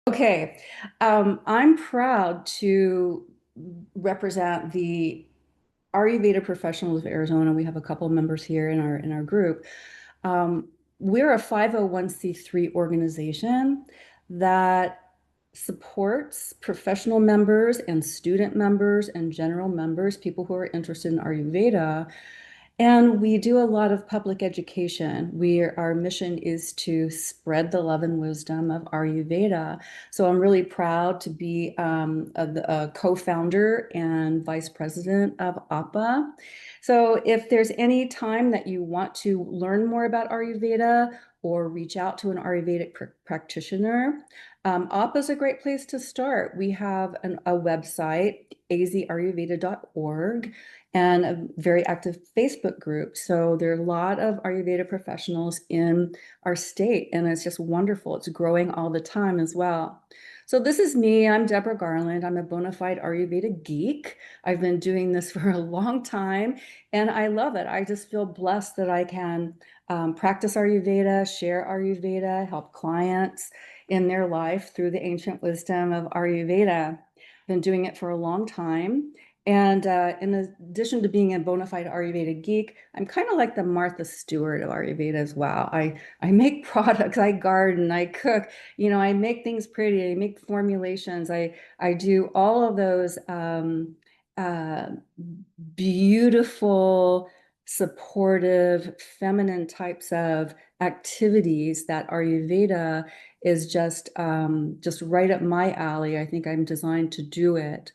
Okay, I'm proud to represent the Ayurveda Professionals of Arizona. We have a couple of members here in our group. Um, we're a 501(c)(3) organization that supports professional members and student members and general members, people who are interested in Ayurveda. And we do a lot of public education. Our mission is to spread the love and wisdom of Ayurveda. So I'm really proud to be a co-founder and vice president of APA. So if there's any time that you want to learn more about Ayurveda or reach out to an Ayurvedic practitioner, APA is a great place to start. We have a website, azayurveda.org, and a very active Facebook group. So there are a lot of Ayurveda professionals in our state, and it's just wonderful. It's growing all the time as well. So this is me. I'm Deborah Garland. I'm a bona fide Ayurveda geek. I've been doing this for a long time, and I love it. I just feel blessed that I can practice Ayurveda, share Ayurveda, help clients in their life through the ancient wisdom of Ayurveda. Been doing it for a long time. And in addition to being a bona fide Ayurveda geek, I'm kind of like the Martha Stewart of Ayurveda as well. I make products, I garden, I cook, I make things pretty, I make formulations, I do all of those uh, beautiful, supportive, feminine types of activities that Ayurveda is just right up my alley. I think I'm designed to do it.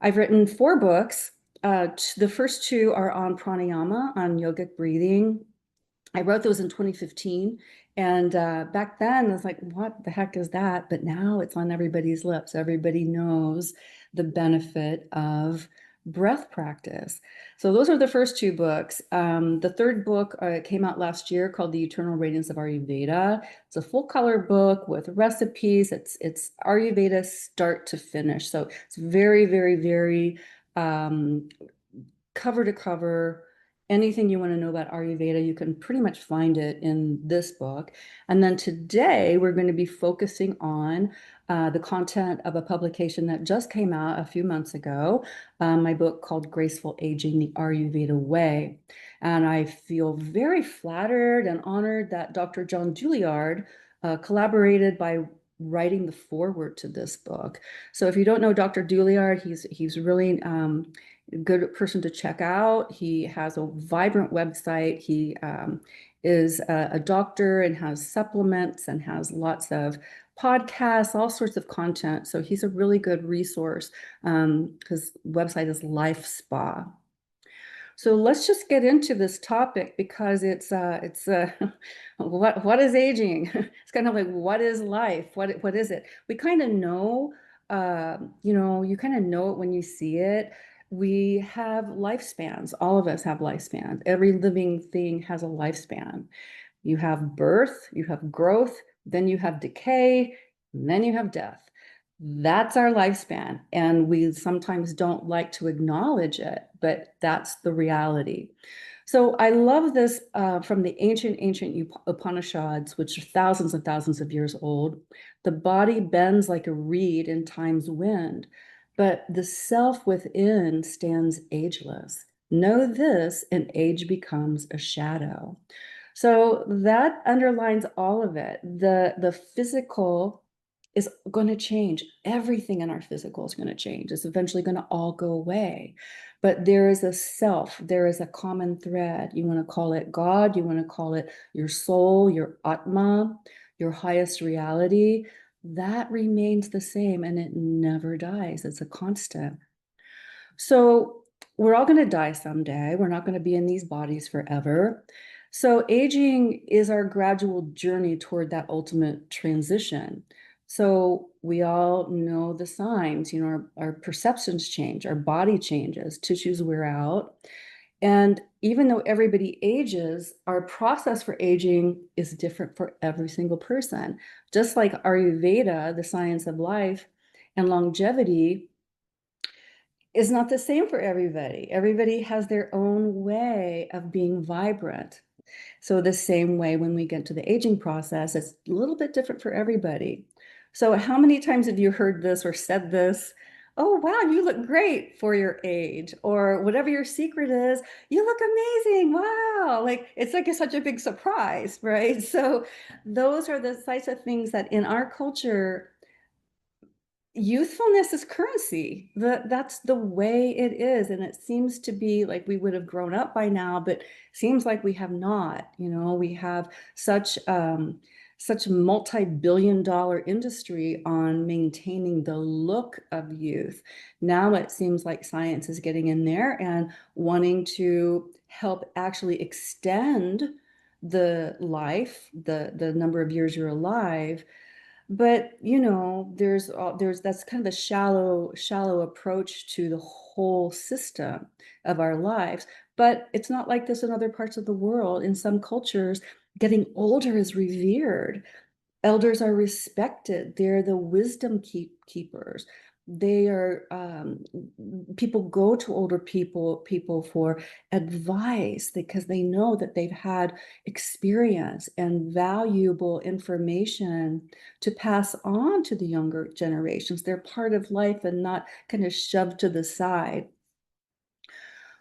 I've written 4 books. The first 2 are on pranayama, on yogic breathing. I wrote those in 2015. And back then, I was like, what the heck is that? But now it's on everybody's lips. Everybody knows the benefit of breath practice. So those are the first 2 books. The third book came out last year called The Eternal Radiance of Ayurveda. It's a full color book with recipes. It's Ayurveda start to finish. So it's very, very, very um, cover to cover. Anything you want to know about Ayurveda, you can pretty much find it in this book. And then today we're going to be focusing on the content of a publication that just came out a few months ago, my book called Graceful Aging, the Ayurveda Way. And I feel very flattered and honored that Dr. John Juilliard collaborated by writing the foreword to this book. So if you don't know Dr. Juilliard, he's really good person to check out. He has a vibrant website. He is a doctor and has supplements and has lots of podcasts, all sorts of content. So he's a really good resource. His website is Life Spa. So let's just get into this topic because it's what is aging? It's kind of like what is life? What is it? We kind of know, you kind of know it when you see it. We have lifespans. All of us have lifespans. Every living thing has a lifespan. You have birth, you have growth, then you have decay, and then you have death. That's our lifespan. And we sometimes don't like to acknowledge it, but that's the reality. So I love this from the ancient Upanishads, which are thousands and thousands of years old. The body bends like a reed in time's wind, but the self within stands ageless. Know this, and age becomes a shadow. So that underlines all of it. The physical is going to change. Everything in our physical is going to change. It's eventually going to all go away. But there is a self, there is a common thread. You want to call it God, you want to call it your soul, your Atma, your highest reality. That remains the same and it never dies. It's a constant. So we're all going to die someday. We're not going to be in these bodies forever. So aging is our gradual journey toward that ultimate transition. So we all know the signs, our perceptions change, our body changes, tissues wear out. And even though everybody ages, our process for aging is different for every single person. Just like Ayurveda, the science of life and longevity, is not the same for everybody. Everybody has their own way of being vibrant. So the same way when we get to the aging process, it's a little bit different for everybody. So, how many times have you heard this or said this? Oh, wow, you look great for your age, or whatever your secret is, you look amazing. Wow. Like it's such a big surprise, right? So, those are the types of things that in our culture, youthfulness is currency. That's the way it is. And it seems to be like we would have grown up by now, but seems like we have not. We have such multi-billion dollar industry on maintaining the look of youth. Now it seems like science is getting in there and wanting to help actually extend the life, the number of years you're alive, but there's that's kind of a shallow approach to the whole system of our lives. But it's not like this in other parts of the world. In some cultures, getting older is revered. Elders are respected. They're the wisdom keepers. They are people go to older people for advice because they know that they've had experience and valuable information to pass on to the younger generations. They're part of life and not kind of shoved to the side.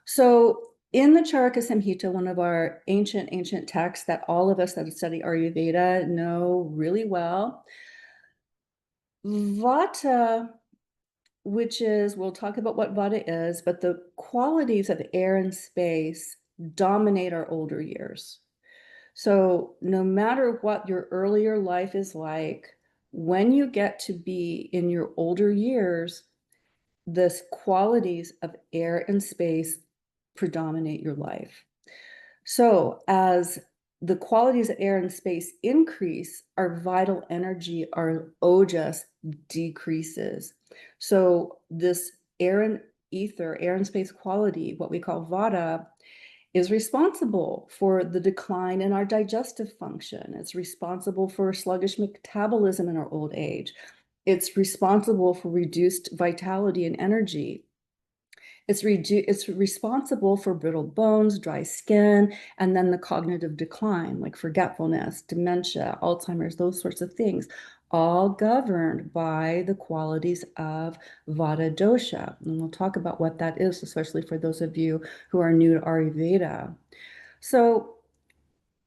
So in the Charaka Samhita, one of our ancient texts that all of us that study Ayurveda know really well, Vata, which is, we'll talk about what Vata is, but the qualities of air and space dominate our older years. So no matter what your earlier life is like, when you get to be in your older years, the qualities of air and space predominate your life. So as the qualities of air and space increase, our vital energy, our ojas decreases. So this air and ether, air and space quality, what we call vata, is responsible for the decline in our digestive function. It's responsible for sluggish metabolism in our old age. It's responsible for reduced vitality and energy. It's responsible for brittle bones, dry skin, and then the cognitive decline, like forgetfulness, dementia, Alzheimer's, those sorts of things, all governed by the qualities of Vata dosha. And we'll talk about what that is, especially for those of you who are new to Ayurveda. So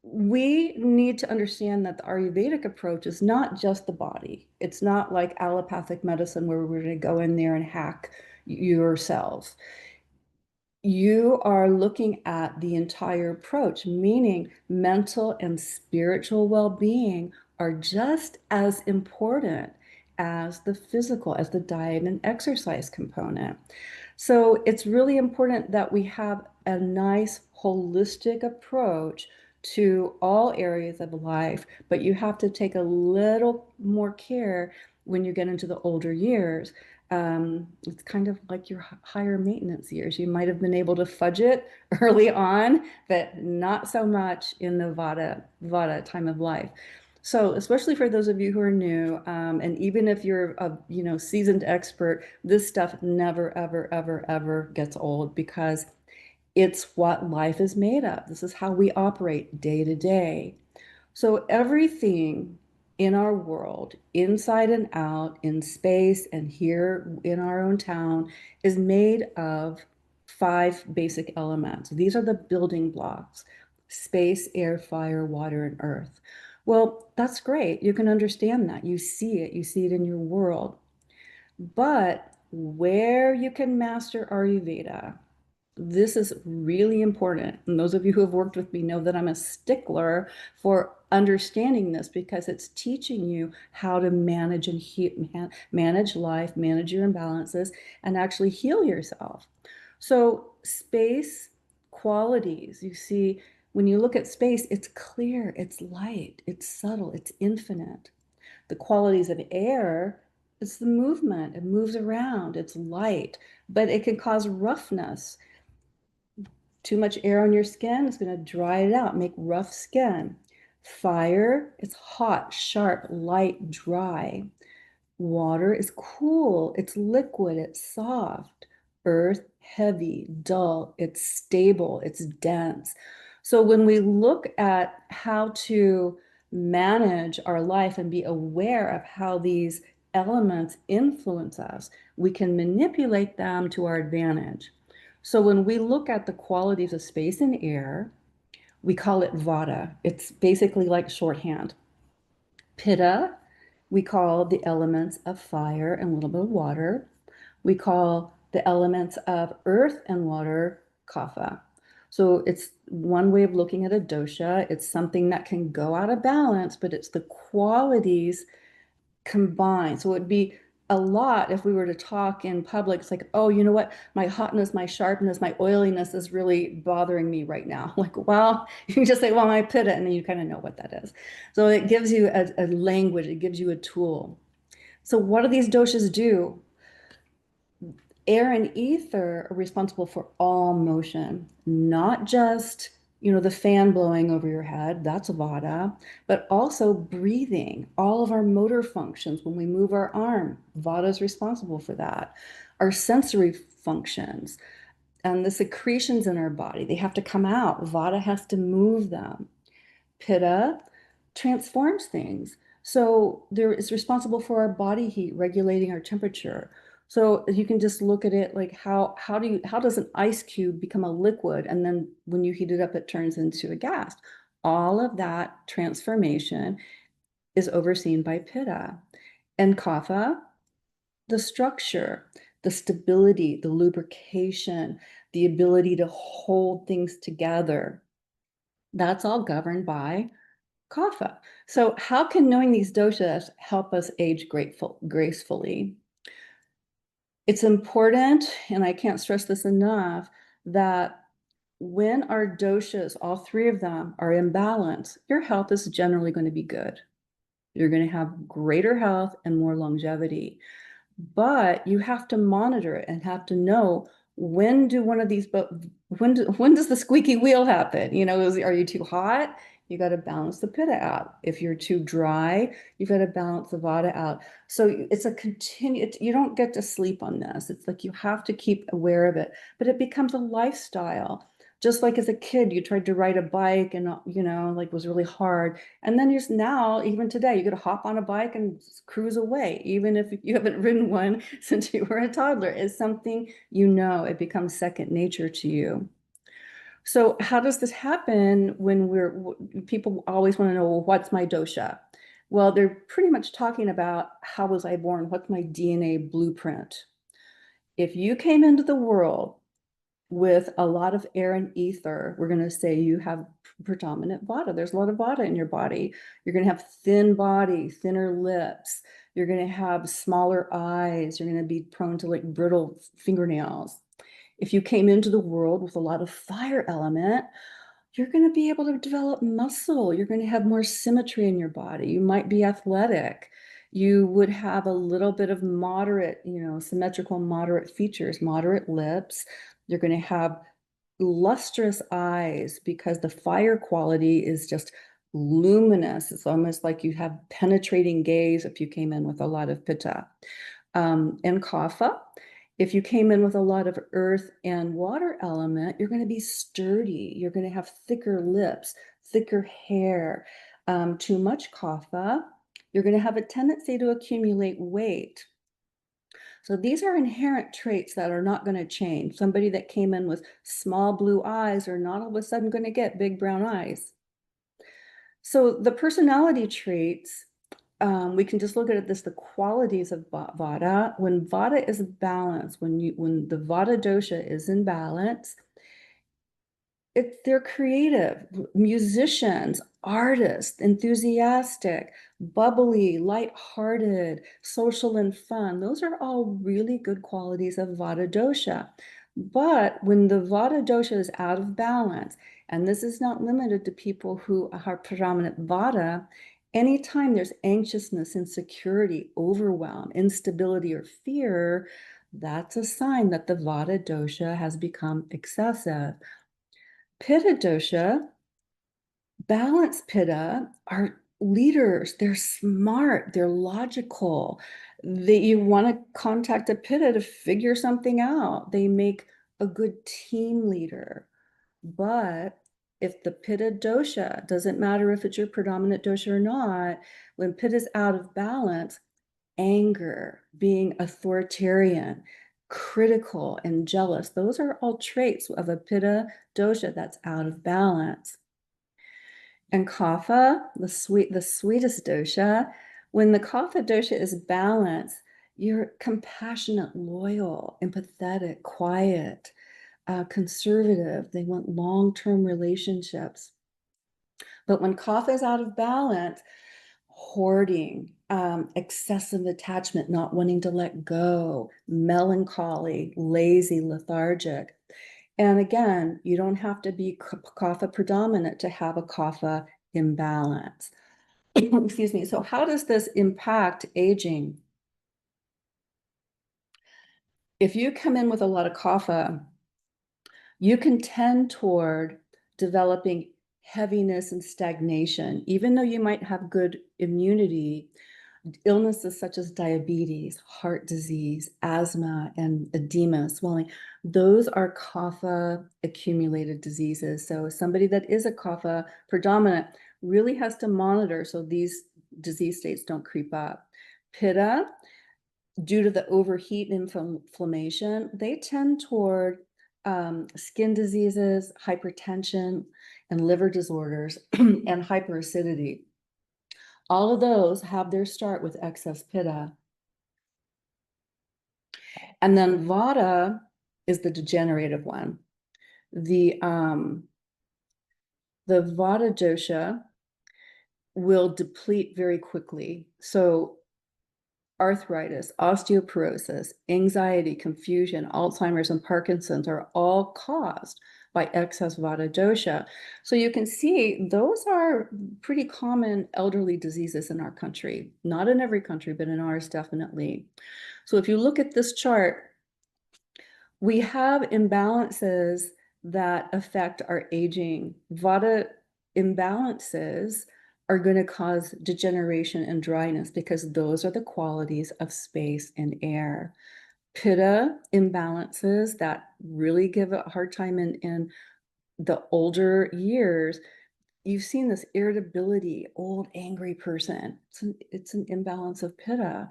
we need to understand that the Ayurvedic approach is not just the body. It's not like allopathic medicine where we're going to go in there and hack yourselves. You are looking at the entire approach, meaning mental and spiritual well-being are just as important as the physical, as the diet and exercise component. So it's really important that we have a nice holistic approach to all areas of life, but you have to take a little more care when you get into the older years. It's kind of like your higher maintenance years. You might have been able to fudge it early on, but not so much in the Vata time of life. So, especially for those of you who are new, and even if you're a seasoned expert, this stuff never, ever, ever, ever gets old because it's what life is made of. This is how we operate day to day. So everything in our world, inside and out, in space and here in our own town, is made of five basic elements. These are the building blocks: space, air, fire, water, and earth. Well, that's great. You can understand that. You see it. You see it in your world. But where you can master Ayurveda, this is really important. And those of you who have worked with me know that I'm a stickler for understanding this because it's teaching you how to manage and manage life, manage your imbalances, and actually heal yourself. So, space qualities, you see, when you look at space, it's clear, it's light, it's subtle, it's infinite. The qualities of air, it's the movement, it moves around, it's light, but it can cause roughness. Too much air on your skin is going to dry it out, make rough skin. Fire, it's hot, sharp, light, dry. Water is cool, it's liquid, it's soft. Earth, heavy, dull, it's stable, it's dense. So when we look at how to manage our life and be aware of how these elements influence us, we can manipulate them to our advantage. So when we look at the qualities of space and air, we call it vata. It's basically like shorthand. Pitta, we call the elements of fire and a little bit of water. We call the elements of earth and water kapha. So it's one way of looking at a dosha. It's something that can go out of balance, but it's the qualities combined. So it'd be a lot if we were to talk in public. It's like, oh, you know what? My hotness, my sharpness, my oiliness is really bothering me right now. Like, well, you can just say, well, my pitta, and then you kind of know what that is. So it gives you a language, it gives you a tool. So what do these doshas do? Air and ether are responsible for all motion, not just, the fan blowing over your head, that's vata, but also breathing, all of our motor functions. When we move our arm, vata is responsible for that. Our sensory functions and the secretions in our body, they have to come out. Vata has to move them. Pitta transforms things. So there is responsible for our body heat, regulating our temperature. So you can just look at it like how does an ice cube become a liquid, and then when you heat it up, it turns into a gas. All of that transformation is overseen by Pitta. And Kapha, the structure, the stability, the lubrication, the ability to hold things together. That's all governed by Kapha. So how can knowing these doshas help us age gracefully? It's important, and I can't stress this enough, that when our doshas, all three of them, are in balance, your health is generally going to be good. You're going to have greater health and more longevity. But you have to monitor it and have to know when do one of these, but when does the squeaky wheel happen? Are you too hot? You got to balance the pitta out. If you're too dry, you've got to balance the vata out. So it's a you don't get to sleep on this. It's like you have to keep aware of it, but it becomes a lifestyle. Just like as a kid, you tried to ride a bike and, like was really hard. And then now, even today, you got to hop on a bike and cruise away, even if you haven't ridden one since you were a toddler. It's something, it becomes second nature to you. So how does this happen when people always want to know, well, what's my dosha? Well, they're pretty much talking about how was I born? What's my DNA blueprint? If you came into the world with a lot of air and ether, we're going to say you have predominant vata. There's a lot of vata in your body. You're going to have thin body, thinner lips. You're going to have smaller eyes. You're going to be prone to like brittle fingernails. If you came into the world with a lot of fire element, you're going to be able to develop muscle. You're going to have more symmetry in your body. You might be athletic. You would have a little bit of moderate, symmetrical, moderate features, moderate lips. You're going to have lustrous eyes because the fire quality is just luminous. It's almost like you have penetrating gaze if you came in with a lot of pitta. And kapha, if you came in with a lot of earth and water element, you're going to be sturdy. You're going to have thicker lips, thicker hair. Too much kapha, you're going to have a tendency to accumulate weight. So these are inherent traits that are not going to change. Somebody that came in with small blue eyes are not all of a sudden going to get big brown eyes. So the personality traits, we can just look at this, the qualities of vata. When vata is balanced, when the vata dosha is in balance, they're creative, musicians, artists, enthusiastic, bubbly, light-hearted, social and fun. Those are all really good qualities of vata dosha. But when the vata dosha is out of balance, and this is not limited to people who are predominant vata, anytime there's anxiousness, insecurity, overwhelm, instability, or fear, that's a sign that the vata dosha has become excessive. Pitta dosha, balanced pitta are leaders. They're smart. They're logical. You want to contact a pitta to figure something out. They make a good team leader. But if the pitta dosha, doesn't matter if it's your predominant dosha or not, when pitta is out of balance, anger, being authoritarian, critical, and jealous, those are all traits of a pitta dosha that's out of balance. And kapha, the sweetest dosha, when the kapha dosha is balanced, you're compassionate, loyal, empathetic, quiet, conservative. They want long-term relationships. But when kapha is out of balance, hoarding, excessive attachment, not wanting to let go, melancholy, lazy, lethargic. And again, you don't have to be kapha predominant to have a kapha imbalance. Excuse me. So how does this impact aging? If you come in with a lot of kapha, you can tend toward developing heaviness and stagnation, even though you might have good immunity. Illnesses such as diabetes, heart disease, asthma, and edema, swelling, those are kapha accumulated diseases. So somebody that is a kapha predominant really has to monitor so these disease states don't creep up. Pitta, due to the overheat and inflammation, they tend toward skin diseases, hypertension, and liver disorders, and hyperacidity. All of those have their start with excess pitta. And then vata is the degenerative one. The vata dosha will deplete very quickly. So arthritis, osteoporosis, anxiety, confusion, Alzheimer's, and Parkinson's are all caused by excess vata dosha. So you can see those are pretty common elderly diseases in our country. Not in every country, but in ours definitely. So if you look at this chart, we have imbalances that affect our aging. Vata imbalances are going to cause degeneration and dryness because those are the qualities of space and air. Pitta imbalances that really give a hard time in the older years. You've seen this irritability, old, angry person. It's an imbalance of pitta.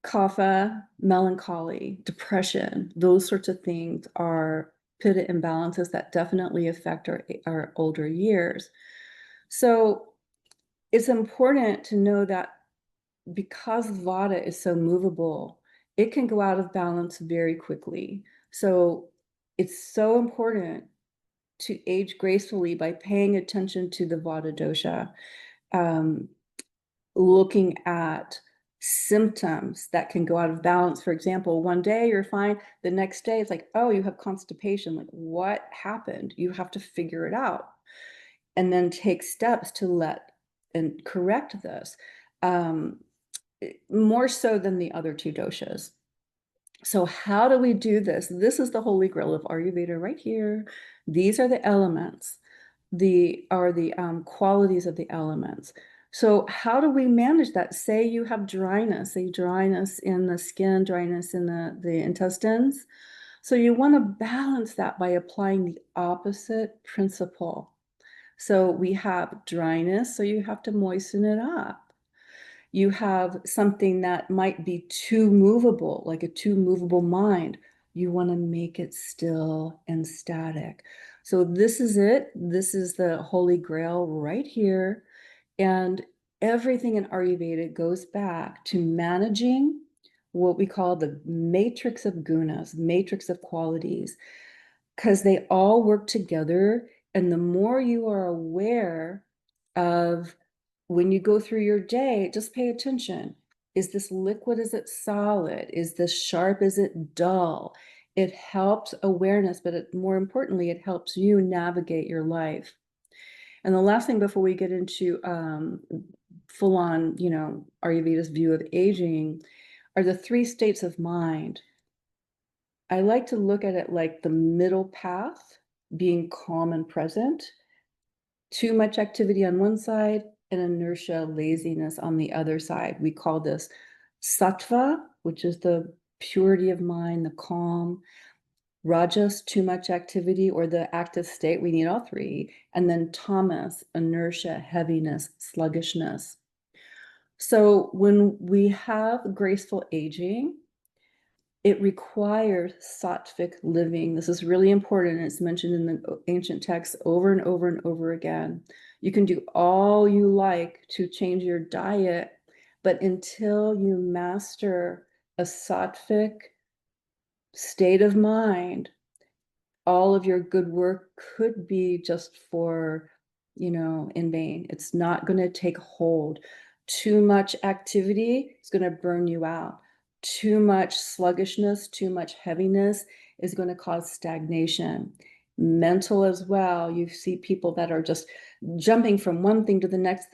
Kapha, melancholy, depression, those sorts of things are pitta imbalances that definitely affect our older years. So it's important to know that because vata is so movable, it can go out of balance very quickly. So it's so important to age gracefully by paying attention to the vata dosha. Looking at symptoms that can go out of balance. For example, one day you're fine, the next day it's like, oh, you have constipation. Like, what happened? You have to figure it out and then take steps to let and correct this. More so than the other two doshas. So how do we do this? This is the holy grail of Ayurveda right here. These are the elements, the qualities of the elements. So how do we manage that? Say you have dryness, say dryness in the skin, dryness in the intestines. So you want to balance that by applying the opposite principle. So we have dryness, so you have to moisten it up. You have something that might be too movable, like a too movable mind. You want to make it still and static. So this is it. This is the holy grail right here. And everything in Ayurveda goes back to managing what we call the matrix of gunas, matrix of qualities, because they all work together. And the more you are aware of when you go through your day, just pay attention. Is this liquid? Is it solid? Is this sharp? Is it dull? It helps awareness, but more importantly, it helps you navigate your life. And the last thing before we get into full on, Ayurveda's view of aging are the three states of mind. I like to look at it like the middle path, being calm and present, too much activity on one side, and inertia, laziness on the other side. We call this sattva, which is the purity of mind, the calm. Rajas, too much activity or the active state. We need all three. And then tamas, inertia, heaviness, sluggishness. So when we have graceful aging, it requires sattvic living. This is really important. It's mentioned in the ancient texts over and over and over again. You can do all you like to change your diet, but until you master a sattvic state of mind, all of your good work could be just for, in vain. It's not going to take hold. Too much activity is going to burn you out. Too much sluggishness, too much heaviness is going to cause stagnation. Mental as well. You see people that are just jumping from one thing to the next,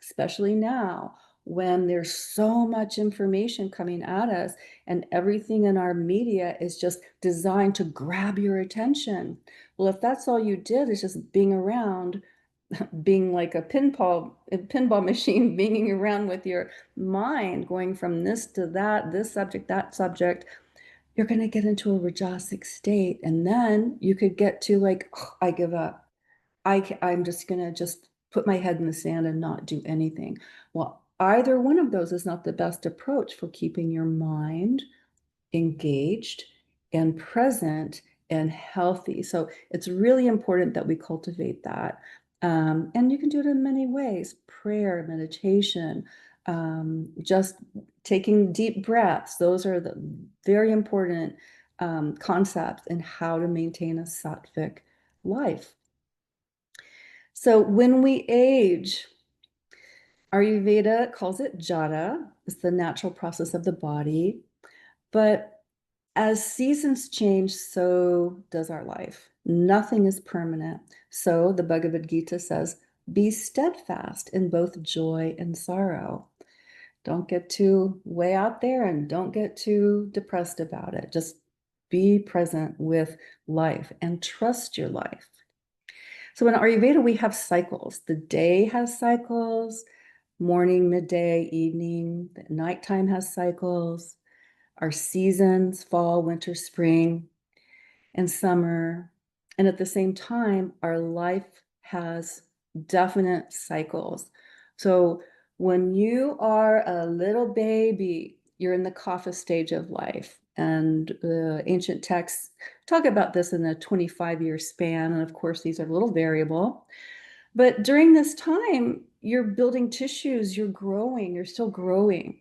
especially now when there's so much information coming at us and everything in our media is just designed to grab your attention. Well, if that's all you did is just being around, being like a pinball machine, being around with your mind, going from this to that, this subject, that subject, you're going to get into a rajasic state. And then you could get to like, oh, I give up. I'm just going to just put my head in the sand and not do anything. Well, either one of those is not the best approach for keeping your mind engaged and present and healthy. So it's really important that we cultivate that. And you can do it in many ways: prayer, meditation, just taking deep breaths. Those are the very important concepts in how to maintain a sattvic life. So when we age, Ayurveda calls it jata. It's the natural process of the body. But as seasons change, so does our life. Nothing is permanent. So the Bhagavad Gita says, be steadfast in both joy and sorrow. Don't get too way out there and don't get too depressed about it. Just be present with life and trust your life. So in Ayurveda, we have cycles. The day has cycles, morning, midday, evening. The nighttime has cycles. Our seasons, fall, winter, spring, and summer. And at the same time, our life has definite cycles. So when you are a little baby, you're in the kapha stage of life. And the ancient texts talk about this in a 25-year span. And of course, these are a little variable. But during this time, you're building tissues, you're growing, you're still growing.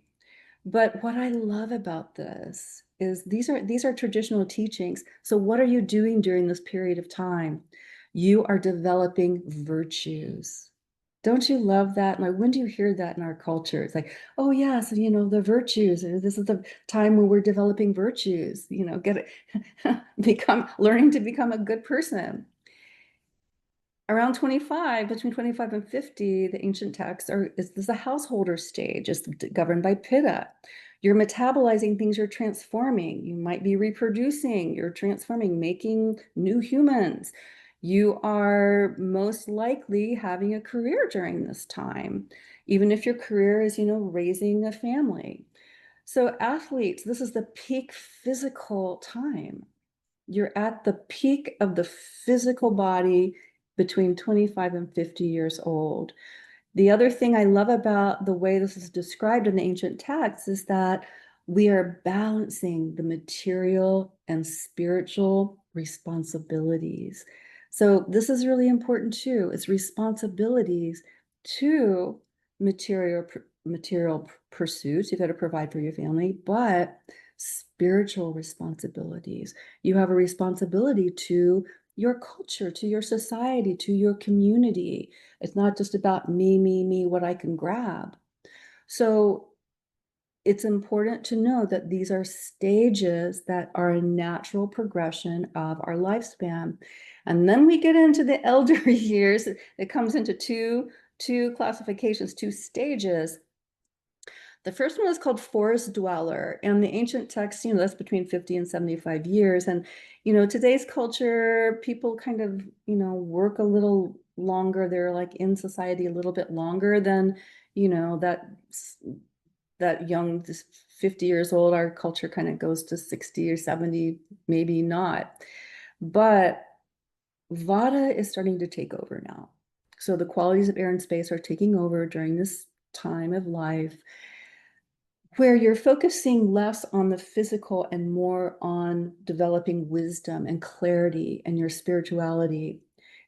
But what I love about this is these are traditional teachings. So what are you doing during this period of time? You are developing virtues. Don't you love that? Like, when do you hear that in our culture? It's like, oh yes, the virtues. This is the time when we're developing virtues. Get it, become learning to become a good person. Around 25, between 25 and 50, the ancient texts is this a householder stage? It's governed by pitta. You're metabolizing things, you're transforming. You might be reproducing, you're transforming, making new humans. You are most likely having a career during this time, even if your career is, raising a family. So athletes, this is the peak physical time. You're at the peak of the physical body between 25 and 50 years old. The other thing I love about the way this is described in the ancient texts is that we are balancing the material and spiritual responsibilities. So this is really important too. It's responsibilities to material pursuits. You've got to provide for your family, but spiritual responsibilities. You have a responsibility to your culture, to your society, to your community. It's not just about me, what I can grab. So it's important to know that these are stages that are a natural progression of our lifespan. And then we get into the elder years. It comes into two classifications, two stages. The first one is called forest dweller, and the ancient text, that's between 50 and 75 years. And, today's culture, people kind of, work a little longer. They're like in society a little bit longer than, that that young, just 50 years old, our culture kind of goes to 60 or 70, maybe not. But Vata is starting to take over now. So the qualities of air and space are taking over during this time of life where you're focusing less on the physical and more on developing wisdom and clarity and your spirituality.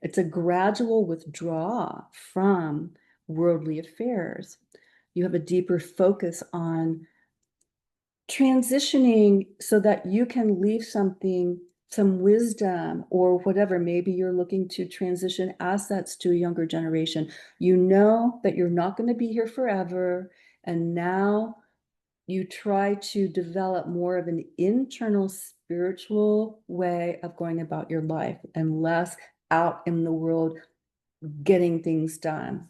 It's a gradual withdrawal from worldly affairs. You have a deeper focus on transitioning so that you can leave something, some wisdom or whatever. Maybe you're looking to transition assets to a younger generation. You know that you're not going to be here forever. And now you try to develop more of an internal spiritual way of going about your life and less out in the world getting things done.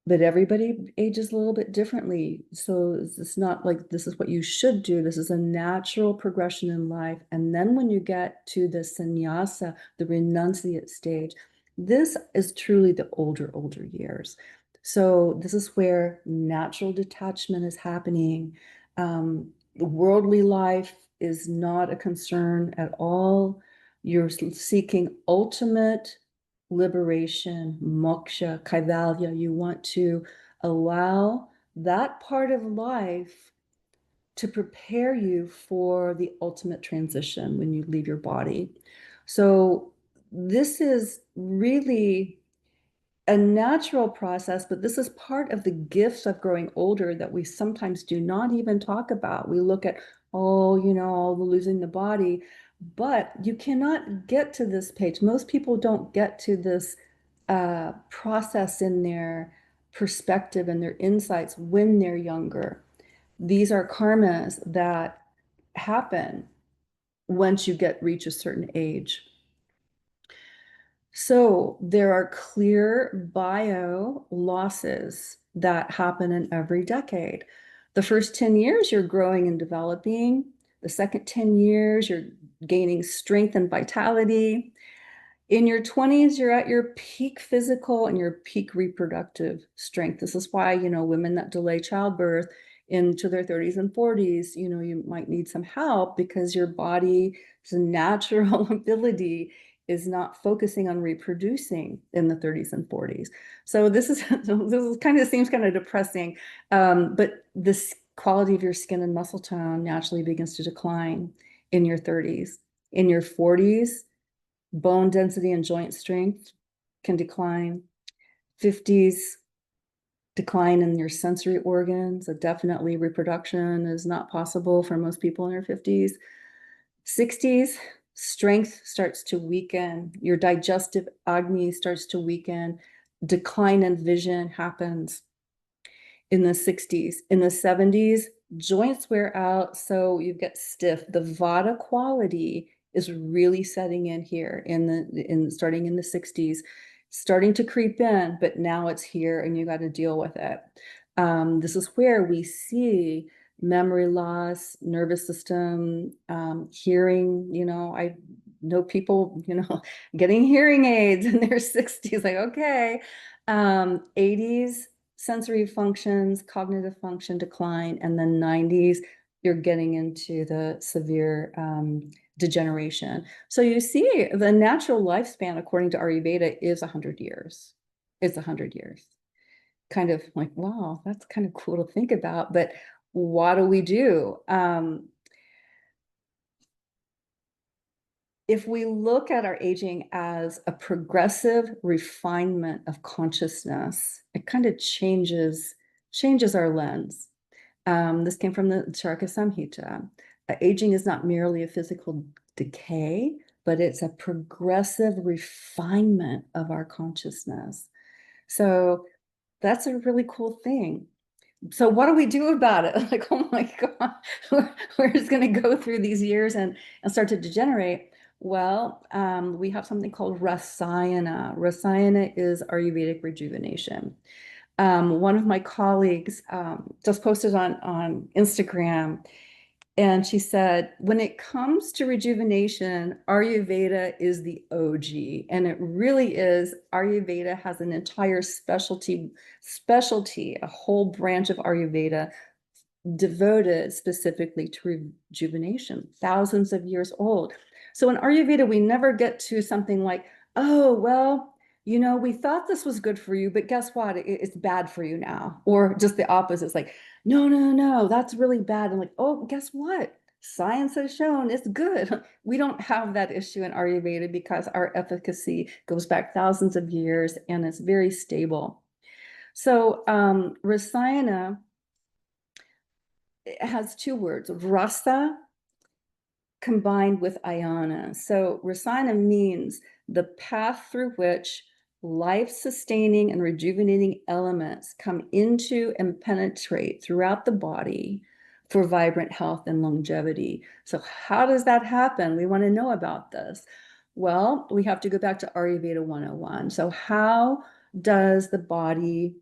But everybody ages a little bit differently. So it's not like this is what you should do. This is a natural progression in life. And then when you get to the sannyasa, the renunciate stage, this is truly the older years. So this is where natural detachment is happening. The worldly life is not a concern at all. You're seeking ultimate liberation, moksha, kaivalya. You want to allow that part of life to prepare you for the ultimate transition when you leave your body. So this is really a natural process, but this is part of the gifts of growing older that we sometimes do not even talk about. We look at, oh, all the losing the body, but you cannot get to this page. Most people don't get to this process in their perspective and their insights when they're younger. These are karmas that happen once you reach a certain age. So there are clear bio losses that happen in every decade. The first 10 years, you're growing and developing. The second 10 years, you're gaining strength and vitality. In your 20s, you're at your peak physical and your peak reproductive strength. This is why, women that delay childbirth into their 30s and 40s, you might need some help because your body's natural ability is not focusing on reproducing in the 30s and 40s. So this kind of seems kind of depressing, but this quality of your skin and muscle tone naturally begins to decline in your 30s. In your 40s, bone density and joint strength can decline. 50s, decline in your sensory organs. So definitely reproduction is not possible for most people in their 50s. 60s, strength starts to weaken. Your digestive agni starts to weaken. Decline in vision happens in the 60s. In the 70s, joints wear out, so you get stiff. The vata quality is really setting in here starting in the 60s, starting to creep in, but now it's here and you got to deal with it. This is where we see memory loss, nervous system, hearing. I know people, getting hearing aids in their 60s, like, okay. 80s, sensory functions, cognitive function decline, and then 90s, you're getting into the severe degeneration. So you see the natural lifespan, according to Ayurveda, is 100 years. It's 100 years. Kind of like, wow, that's kind of cool to think about, but what do we do? If we look at our aging as a progressive refinement of consciousness, it kind of changes our lens. This came from the Charaka Samhita. Aging is not merely a physical decay, but it's a progressive refinement of our consciousness. So that's a really cool thing. So what do we do about it? Like, oh my God, we're just going to go through these years and start to degenerate. Well, we have something called rasayana. Rasayana is Ayurvedic rejuvenation. One of my colleagues just posted on Instagram. And she said, when it comes to rejuvenation, Ayurveda is the OG. And it really is. Ayurveda has an entire specialty, a whole branch of Ayurveda devoted specifically to rejuvenation, thousands of years old. So in Ayurveda, we never get to something like, oh, well, we thought this was good for you, but guess what? It's bad for you now. Or just the opposite. It's like, no, no, no, that's really bad. And like, oh, guess what? Science has shown it's good. We don't have that issue in Ayurveda because our efficacy goes back thousands of years and it's very stable. So Rasayana, it has two words, rasa combined with ayana. So rasana means the path through which life-sustaining and rejuvenating elements come into and penetrate throughout the body for vibrant health and longevity. So how does that happen? We want to know about this. Well, we have to go back to Ayurveda 101. So how does the body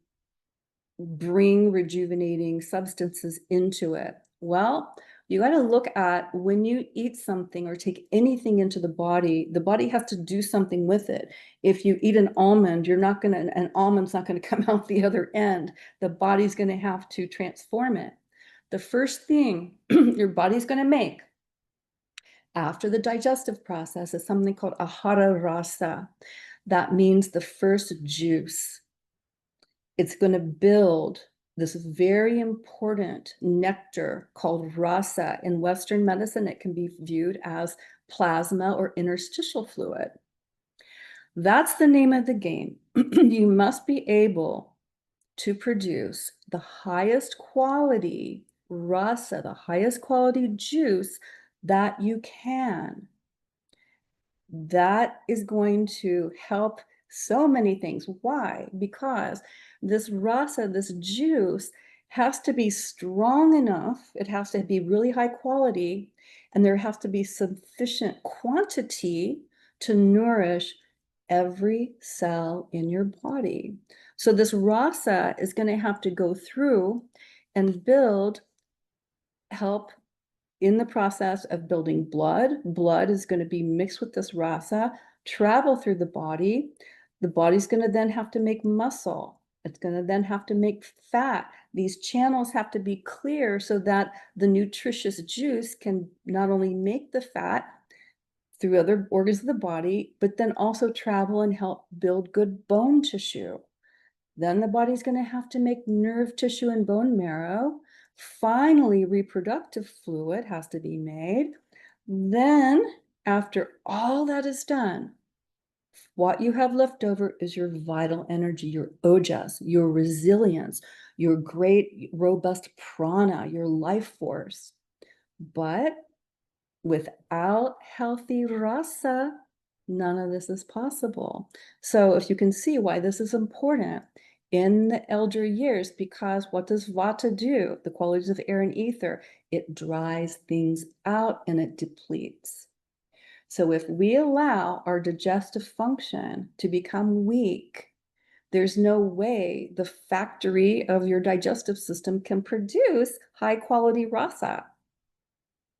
bring rejuvenating substances into it? Well, you got to look at when you eat something or take anything into the body has to do something with it. If you eat an almond, an almond's not going to come out the other end. The body's going to have to transform it. The first thing your body's going to make after the digestive process is something called ahara rasa. That means the first juice. It's going to build this very important nectar called rasa. In Western medicine, it can be viewed as plasma or interstitial fluid. That's the name of the game. You must be able to produce the highest quality rasa, the highest quality juice that you can. That is going to help so many things. Why? Because this rasa, this juice, has to be strong enough. It has to be really high quality, and there has to be sufficient quantity to nourish every cell in your body. So this rasa is going to have to go through and help in the process of building blood. Blood is going to be mixed with this rasa, travel through the body. The body's going to then have to make muscle. It's going to then have to make fat. These channels have to be clear so that the nutritious juice can not only make the fat through other organs of the body, but then also travel and help build good bone tissue. Then the body's going to have to make nerve tissue and bone marrow. Finally, reproductive fluid has to be made. Then, after all that is done, what you have left over is your vital energy, your ojas, your resilience, your great, robust prana, your life force. But without healthy rasa, none of this is possible. So if you can see why this is important in the elder years, because what does vata do? The qualities of air and ether, it dries things out and it depletes. So if we allow our digestive function to become weak, there's no way the factory of your digestive system can produce high quality rasa.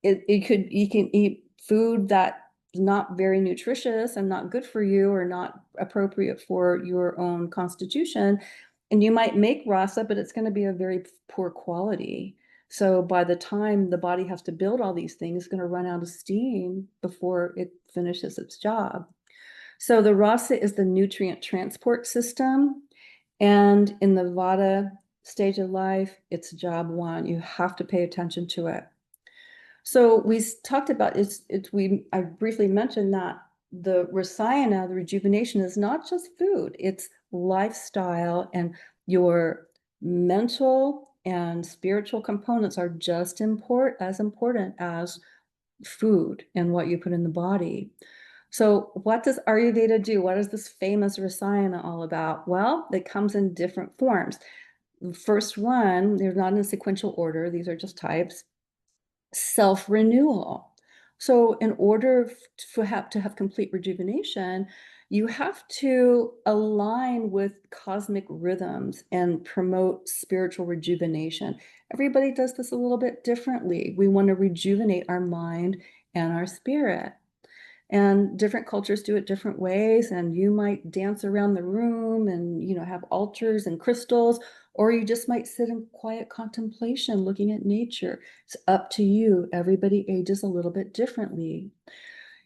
You can eat food that's not very nutritious and not good for you or not appropriate for your own constitution. And you might make rasa, but it's going to be a very poor quality. So by the time the body has to build all these things, it's going to run out of steam before it finishes its job. So the rasa is the nutrient transport system. And in the vata stage of life, it's job one. You have to pay attention to it. So we talked about I briefly mentioned that the rasayana, the rejuvenation, is not just food, it's lifestyle, and your mental and spiritual components are just as important as food and what you put in the body. So what does Ayurveda do? What is this famous rasayana all about? Well, it comes in different forms. The first one, they're not in a sequential order, these are just types. Self-renewal. So in order to have complete rejuvenation, You have to align with cosmic rhythms and promote spiritual rejuvenation. Everybody does this a little bit differently. We want to rejuvenate our mind and our spirit. And different cultures do it different ways. And you might dance around the room and, have altars and crystals, or you just might sit in quiet contemplation looking at nature. It's up to you. Everybody ages a little bit differently.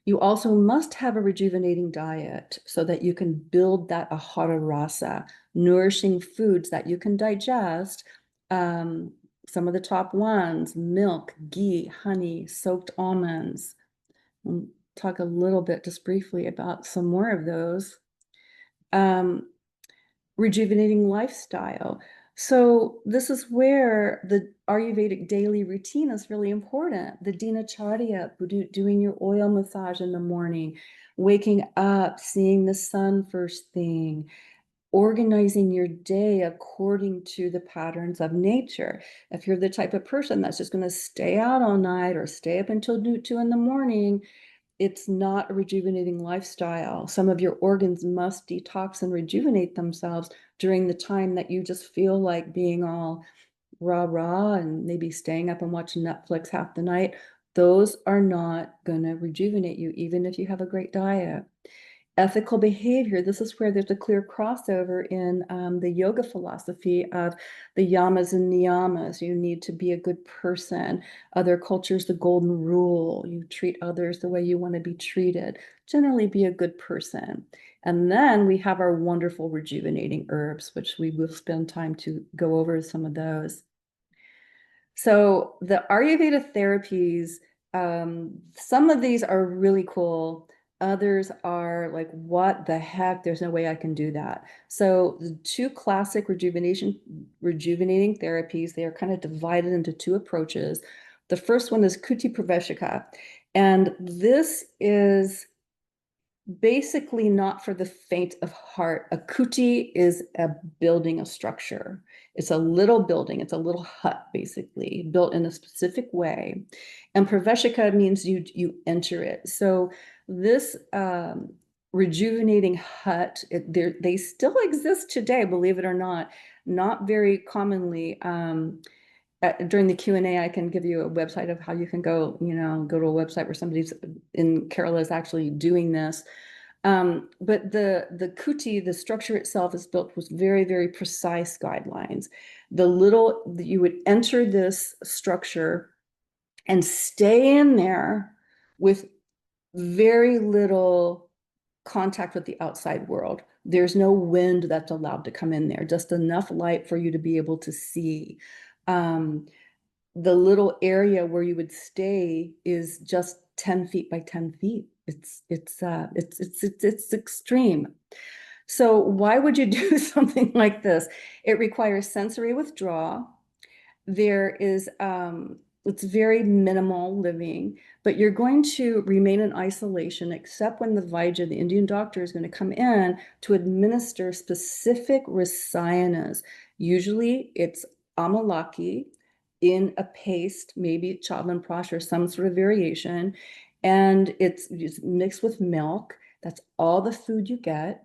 You also must have a rejuvenating diet so that you can build that ahara rasa, nourishing foods that you can digest. Um, some of the top ones: milk, ghee, honey, soaked almonds. We'll talk a little bit just briefly about some more of those. Um, Rejuvenating lifestyle. So this is where the Ayurvedic daily routine is really important. The dinacharya, doing your oil massage in the morning, waking up, seeing the sun first thing, organizing your day according to the patterns of nature. If you're the type of person that's just going to stay out all night or stay up until 2 in the morning, it's not a rejuvenating lifestyle. Some of your organs must detox and rejuvenate themselves during the time that you just feel like being all rah rah and maybe staying up and watching Netflix half the night. Those are not going to rejuvenate you, even if you have a great diet. Ethical behavior. This is where there's a clear crossover in the yoga philosophy of the yamas and niyamas. You need to be a good person. Other cultures, the golden rule. You treat others the way you want to be treated. Generally, be a good person. And then we have our wonderful rejuvenating herbs, which we will spend time to go over some of those. So the Ayurveda therapies, some of these are really cool. Others are like, what the heck? There's no way I can do that. So the two classic rejuvenating therapies, they are kind of divided into two approaches. The first one is Kuti Praveshika, and this is basically not for the faint of heart. A kuti is a building, a structure. It's a little building. It's a little hut, basically, built in a specific way. And praveshika means you enter it. So this rejuvenating hut, they still exist today, believe it or not. Not very commonly. During the Q&A, I can give you a website of how you can go to a website where somebody's in Kerala is actually doing this. But the kuti, the structure itself is built with very, very precise guidelines. You would enter this structure and stay in there with very little contact with the outside world. There's no wind that's allowed to come in there, just enough light for you to be able to see. Um, the little area where you would stay is just 10 feet by 10 feet. It's extreme. So why would you do something like this? It requires sensory withdrawal. There is it's very minimal living, but you're going to remain in isolation except when the Vaidya, the Indian doctor, is going to come in to administer specific rasayanas. Usually it's amalaki in a paste, maybe chyavanprash or some sort of variation, and it's mixed with milk. That's all the food you get.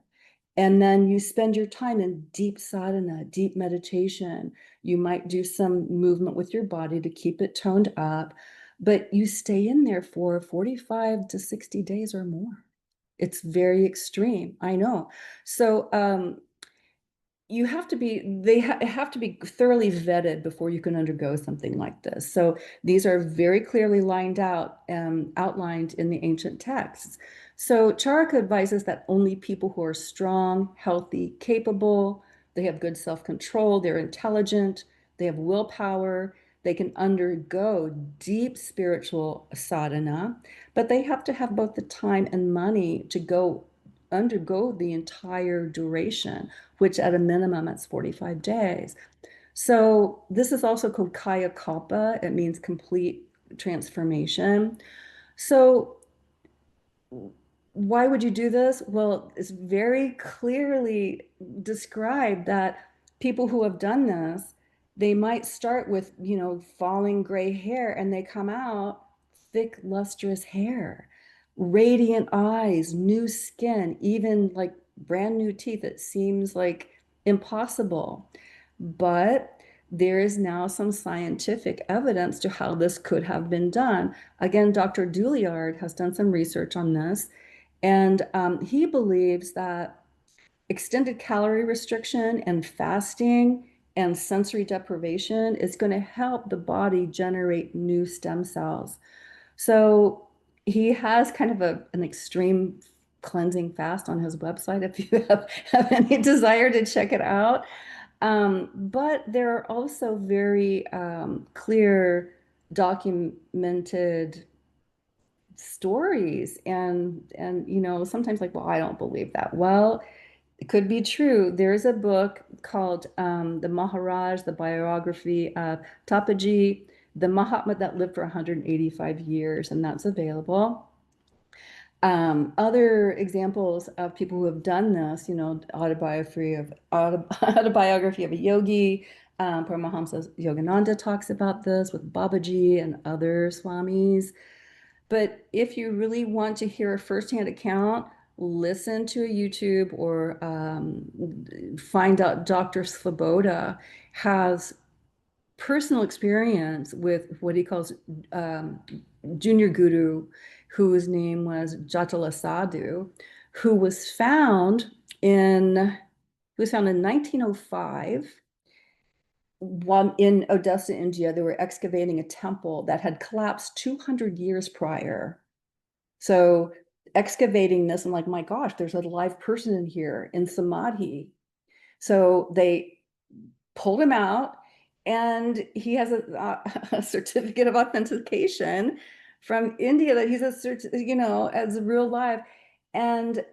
And then you spend your time in deep sadhana, deep meditation. You might do some movement with your body to keep it toned up, but you stay in there for 45 to 60 days or more. It's very extreme, I know. So you have to be have to be thoroughly vetted before you can undergo something like this. So these are very clearly outlined in the ancient texts. So Charaka advises that only people who are strong, healthy, capable, they have good self-control, they're intelligent, they have willpower, they can undergo deep spiritual sadhana, but they have to have both the time and money to go undergo the entire duration, which at a minimum it's 45 days. So this is also called Kaya Kalpa. It means complete transformation. So why would you do this? Well, it's very clearly described that people who have done this, they might start with, falling gray hair and they come out thick, lustrous hair. radiant eyes, new skin, even like brand new teeth. It seems like impossible. But there is now some scientific evidence to how this could have been done. Again, Dr. Douillard has done some research on this, and he believes that extended calorie restriction and fasting and sensory deprivation is going to help the body generate new stem cells. So he has kind of an extreme cleansing fast on his website if you have any desire to check it out. But there are also very clear documented stories and sometimes like, well, I don't believe that. Well, it could be true. There is a book called The Maharaj, the biography of Tapaji, the Mahatma that lived for 185 years, and that's available. Other examples of people who have done this, autobiography of a yogi. Paramahamsa Yogananda talks about this with Babaji and other swamis. But if you really want to hear a firsthand account, listen to a YouTube or find out Dr. Svoboda has personal experience with what he calls um, junior guru, whose name was Jatala Sadhu, who was found in 1905 while in Odessa, India. They were excavating a temple that had collapsed 200 years prior. So excavating this, I'm like, my gosh, there's a live person in here in samadhi. So they pulled him out, and he has a certificate of authentication from India that he's as real live. And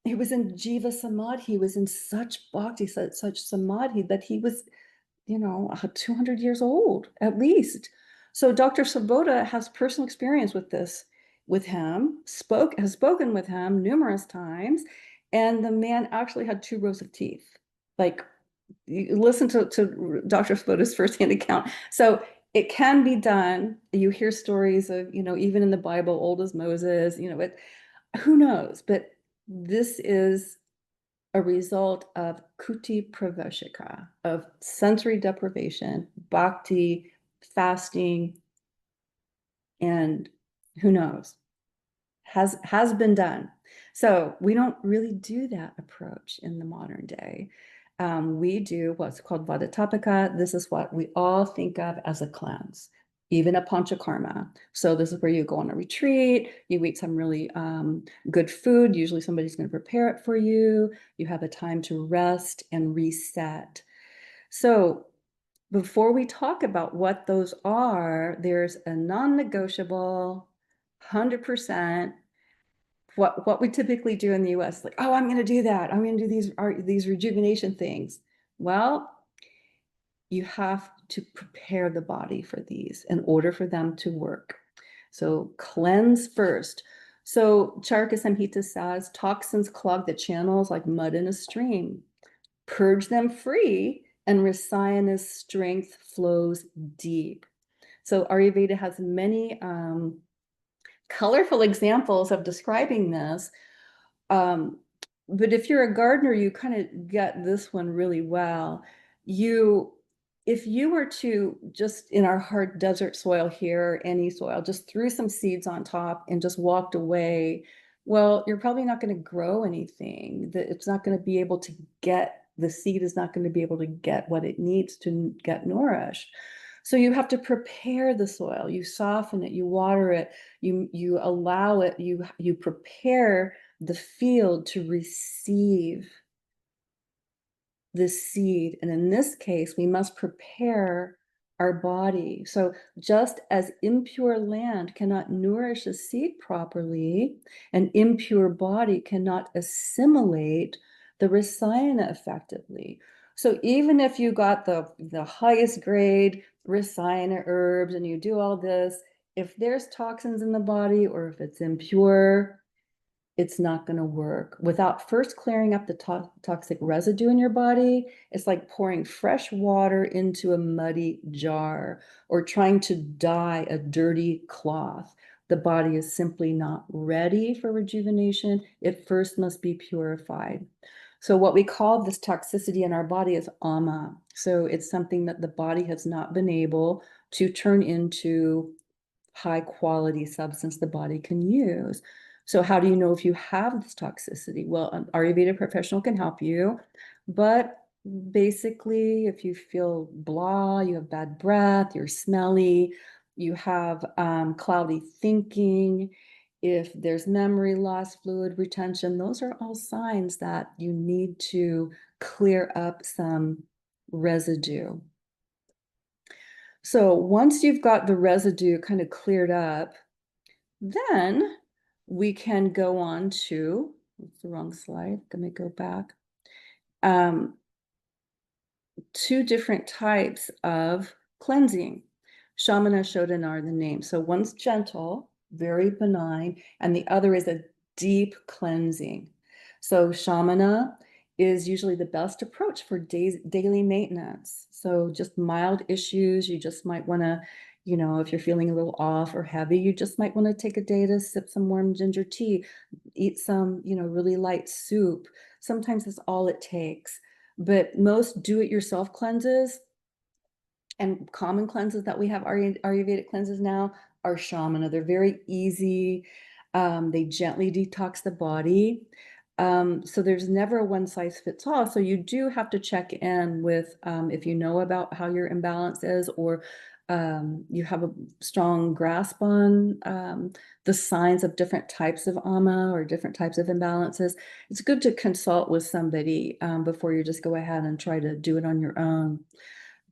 he was in Jiva Samadhi. He was in such bhakti, such samadhi that he was 200 years old at least. So Dr. Sabota has personal experience with this, with him, has spoken with him numerous times, and the man actually had 2 rows of teeth. Like, you listen to Dr. Sabota's firsthand account. So it can be done. You hear stories of, even in the Bible, old as Moses, but who knows? But this is a result of kuti praveshika, of sensory deprivation, bhakti, fasting, and who knows, has been done. So we don't really do that approach in the modern day. We do what's called Vadatapika. This is what we all think of as a cleanse, even a panchakarma. So this is where you go on a retreat, you eat some really good food. Usually somebody's going to prepare it for you. You have a time to rest and reset. So before we talk about what those are, there's a non-negotiable 100% what we typically do in the US, like, oh, I'm going to do that. I'm going to do these rejuvenation things. Well, you have to prepare the body for these in order for them to work. So cleanse first. So Charaka Samhita says toxins clog the channels like mud in a stream. Purge them free, and Rasayana's strength flows deep. So Ayurveda has many colorful examples of describing this. But if you're a gardener, you kind of get this one really well. If you were to just in our hard desert soil here, any soil, just threw some seeds on top and just walked away, well, you're probably not going to grow anything. It's not going to be able to the seed is not going to be able to get what it needs to get nourished. So you have to prepare the soil, you soften it, you water it, you allow it, you prepare the field to receive the seed. And in this case, we must prepare our body. So just as impure land cannot nourish a seed properly, an impure body cannot assimilate the rasayana effectively. So even if you got the highest grade rasayana herbs and you do all this, if there's toxins in the body or if it's impure, it's not going to work. Without first clearing up the toxic residue in your body, it's like pouring fresh water into a muddy jar or trying to dye a dirty cloth. the body is simply not ready for rejuvenation. It first must be purified. So what we call this toxicity in our body is ama. So it's something that the body has not been able to turn into high quality substance the body can use. So how do you know if you have this toxicity? Well, an Ayurveda professional can help you, but basically, if you feel blah, you have bad breath, you're smelly, you have cloudy thinking, if there's memory loss, fluid retention, those are all signs that you need to clear up some residue. So once you've got the residue kind of cleared up, then we can go on to, it's the wrong slide, let me go back. Two different types of cleansing. Shamana, Shodana are the names. So one's gentle, very benign, and the other is a deep cleansing. So Shamana is usually the best approach for daily maintenance. So just mild issues, you just might want to, if you're feeling a little off or heavy, you just might want to take a day to sip some warm ginger tea, eat some, really light soup. Sometimes that's all it takes. But most do-it-yourself cleanses and common cleanses that we have, Ayurvedic cleanses now, are shamana. They're very easy. They gently detox the body. So there's never a one size fits all. So you do have to check in with if you know about how your imbalance is, or you have a strong grasp on the signs of different types of ama or different types of imbalances. It's good to consult with somebody before you just go ahead and try to do it on your own.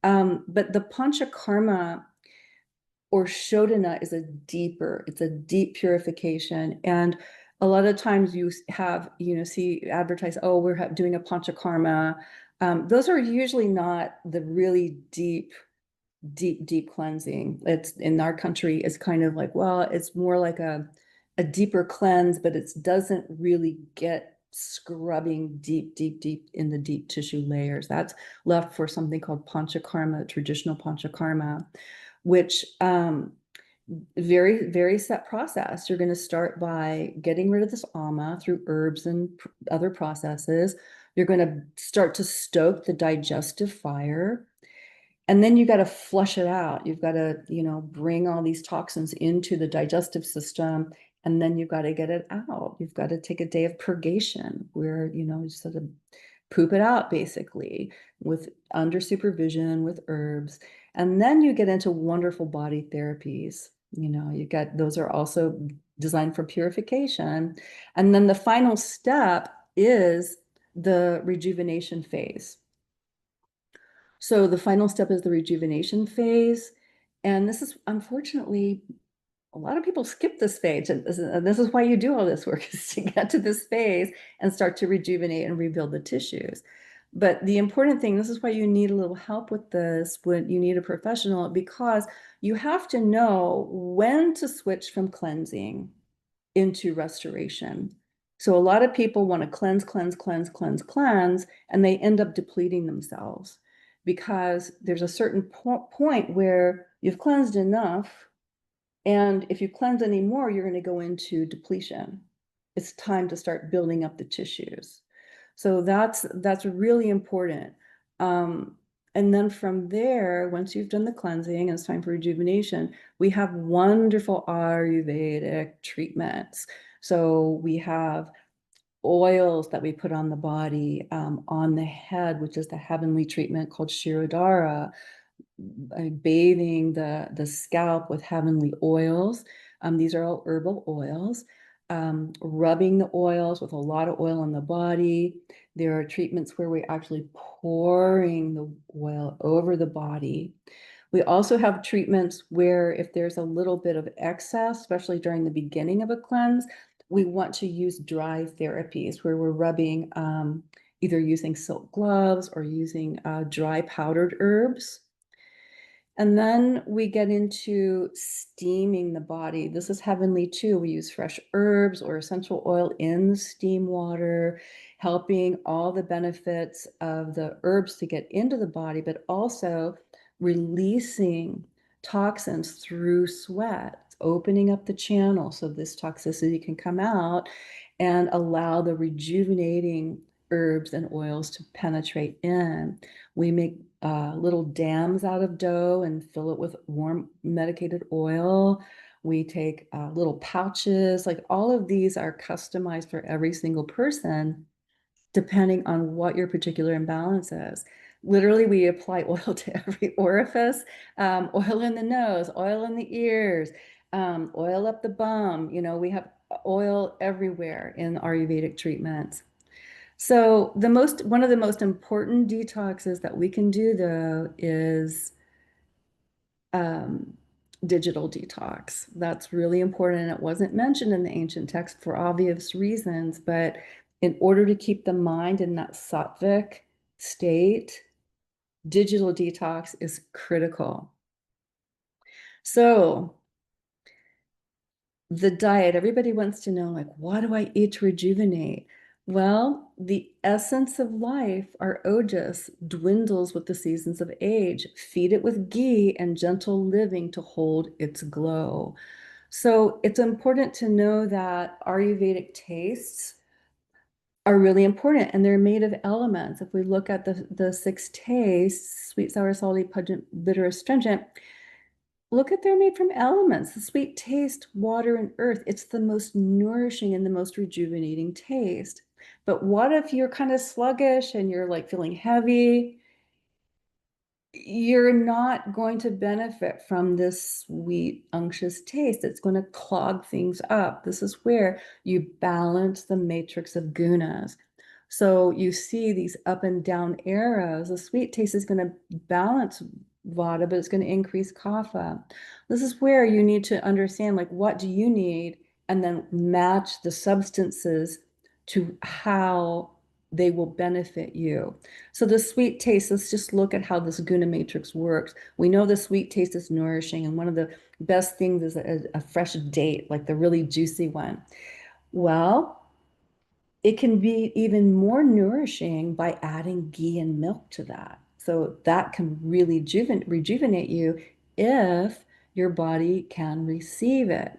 But the panchakarma or shodana is it's a deep purification. And a lot of times you have, see advertised, oh, we're doing a panchakarma. Those are usually not the really deep cleansing. It's in our country is kind of like, well, it's more like a deeper cleanse, but it doesn't really get scrubbing deep in the deep tissue layers. That's left for something called panchakarma, traditional panchakarma, which very set process. You're going to start by getting rid of this ama through herbs and other processes. You're going to start to stoke the digestive fire. And then you got to flush it out. You've got to, bring all these toxins into the digestive system, and then you've got to get it out. You've got to take a day of purgation where, you sort of poop it out basically with under supervision with herbs. And then you get into wonderful body therapies. Those are also designed for purification. And then the final step is the rejuvenation phase. So the final step is the rejuvenation phase. And this is unfortunately, a lot of people skip this phase. And this is why you do all this work, is to get to this phase and start to rejuvenate and rebuild the tissues. But the important thing, this is why you need a little help with this, when you need a professional, because you have to know when to switch from cleansing into restoration. So a lot of people want to cleanse, and they end up depleting themselves because there's a certain point where you've cleansed enough, and if you cleanse anymore, you're going to go into depletion. It's time to start building up the tissues. So that's really important. And then from there, once you've done the cleansing and it's time for rejuvenation, we have wonderful Ayurvedic treatments. So we have oils that we put on the body, on the head, which is the heavenly treatment called Shirodhara, bathing the scalp with heavenly oils. These are all herbal oils. Rubbing the oils with a lot of oil on the body. There are treatments where we're actually pouring the oil over the body. We also have treatments where if there's a little bit of excess, especially during the beginning of a cleanse, we want to use dry therapies where we're rubbing, either using silk gloves or using dry powdered herbs. And then we get into steaming the body. This is heavenly too. We use fresh herbs or essential oil in the steam water, helping all the benefits of the herbs to get into the body, but also releasing toxins through sweat. opening up the channel so this toxicity can come out and allow the rejuvenating herbs and oils to penetrate in. We make little dams out of dough and fill it with warm medicated oil. We take little pouches, like all of these are customized for every single person, depending on what your particular imbalance is. Literally, we apply oil to every orifice, oil in the nose, oil in the ears, oil up the bum. You know, we have oil everywhere in Ayurvedic treatments. So one of the most important detoxes that we can do though is um, digital detox. That's really important. It wasn't mentioned in the ancient text for obvious reasons, but in order to keep the mind in that sattvic state, digital detox is critical. So the diet, everybody wants to know, like, what do I eat to rejuvenate? Well, the essence of life, our ojas, dwindles with the seasons of age. Feed it with ghee and gentle living to hold its glow. So it's important to know that Ayurvedic tastes are really important and they're made of elements. If we look at the six tastes, sweet, sour, salty, pungent, bitter, astringent, look at they're made from elements, the sweet taste, water, and earth. It's the most nourishing and the most rejuvenating taste. But what if you're kind of sluggish and you're like feeling heavy? You're not going to benefit from this sweet, unctuous taste. It's going to clog things up. This is where you balance the matrix of gunas. So you see these up and down arrows. The sweet taste is going to balance vata, but it's going to increase kapha. This is where you need to understand, like, what do you need, and then match the substances to how they will benefit you. So the sweet taste, let's just look at how this guna matrix works. We know the sweet taste is nourishing, and one of the best things is a fresh date, like the really juicy one. Well, it can be even more nourishing by adding ghee and milk to that. So that can really rejuvenate you if your body can receive it.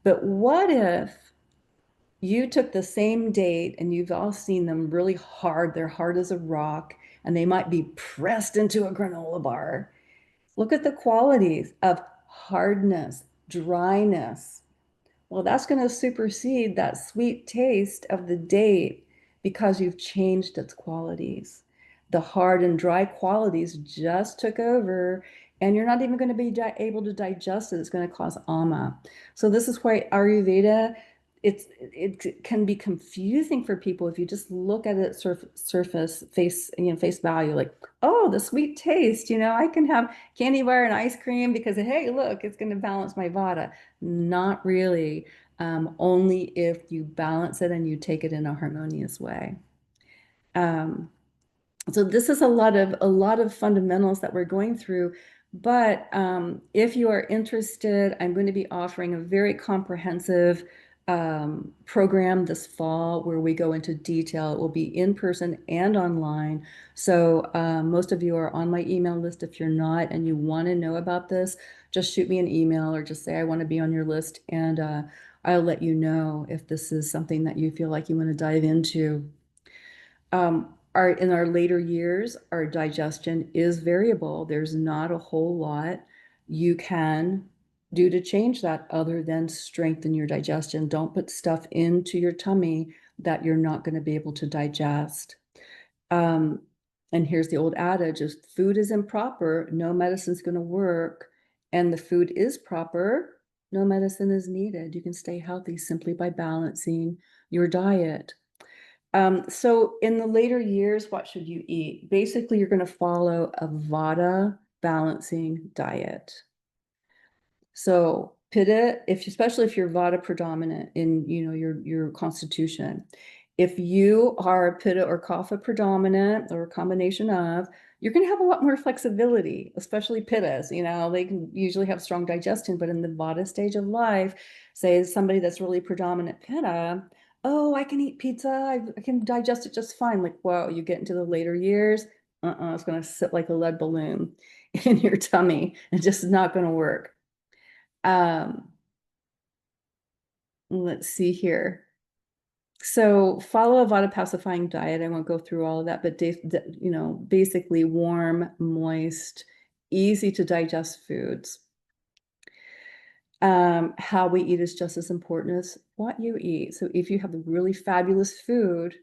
But what if you took the same date and you've all seen them really hard, they're hard as a rock, and they might be pressed into a granola bar? Look at the qualities of hardness, dryness. Well, that's going to supersede that sweet taste of the date because you've changed its qualities. The hard and dry qualities just took over, and you're not even going to be able to digest it. It's going to cause ama. So this is why Ayurveda, it can be confusing for people if you just look at it surface face value, like, oh, the sweet taste, I can have candy bar and ice cream because, hey, look, it's going to balance my vata. Not really. Only if you balance it and you take it in a harmonious way. Um, so this is a lot of fundamentals that we're going through. But if you are interested, I'm going to be offering a very comprehensive program this fall where we go into detail. It will be in person and online. So most of you are on my email list. If you're not and you want to know about this, just shoot me an email or just say I want to be on your list, and I'll let you know if this is something that you feel like you want to dive into. In our later years, our digestion is variable. There's not a whole lot you can do to change that other than strengthen your digestion. Don't put stuff into your tummy that you're not going to be able to digest. Um, and here's the old adage: if food is improper, no medicine's going to work. And the food is proper, no medicine is needed. You can stay healthy simply by balancing your diet. So in the later years, what should you eat? Basically, you're going to follow a Vata balancing diet. So pitta, especially if you're Vata predominant in your constitution, if you are Pitta or Kapha predominant or a combination of, you're going to have a lot more flexibility, especially Pittas. They can usually have strong digestion, but in the Vata stage of life, say somebody that's really predominant Pitta, oh, I can eat pizza, I can digest it just fine. Like, whoa, you get into the later years, it's going to sit like a lead balloon in your tummy. It's just not going to work. Um, let's see here. So follow a vata pacifying diet. I won't go through all of that, but basically warm, moist, easy to digest foods. How we eat is just as important as what you eat. So if you have really fabulous food,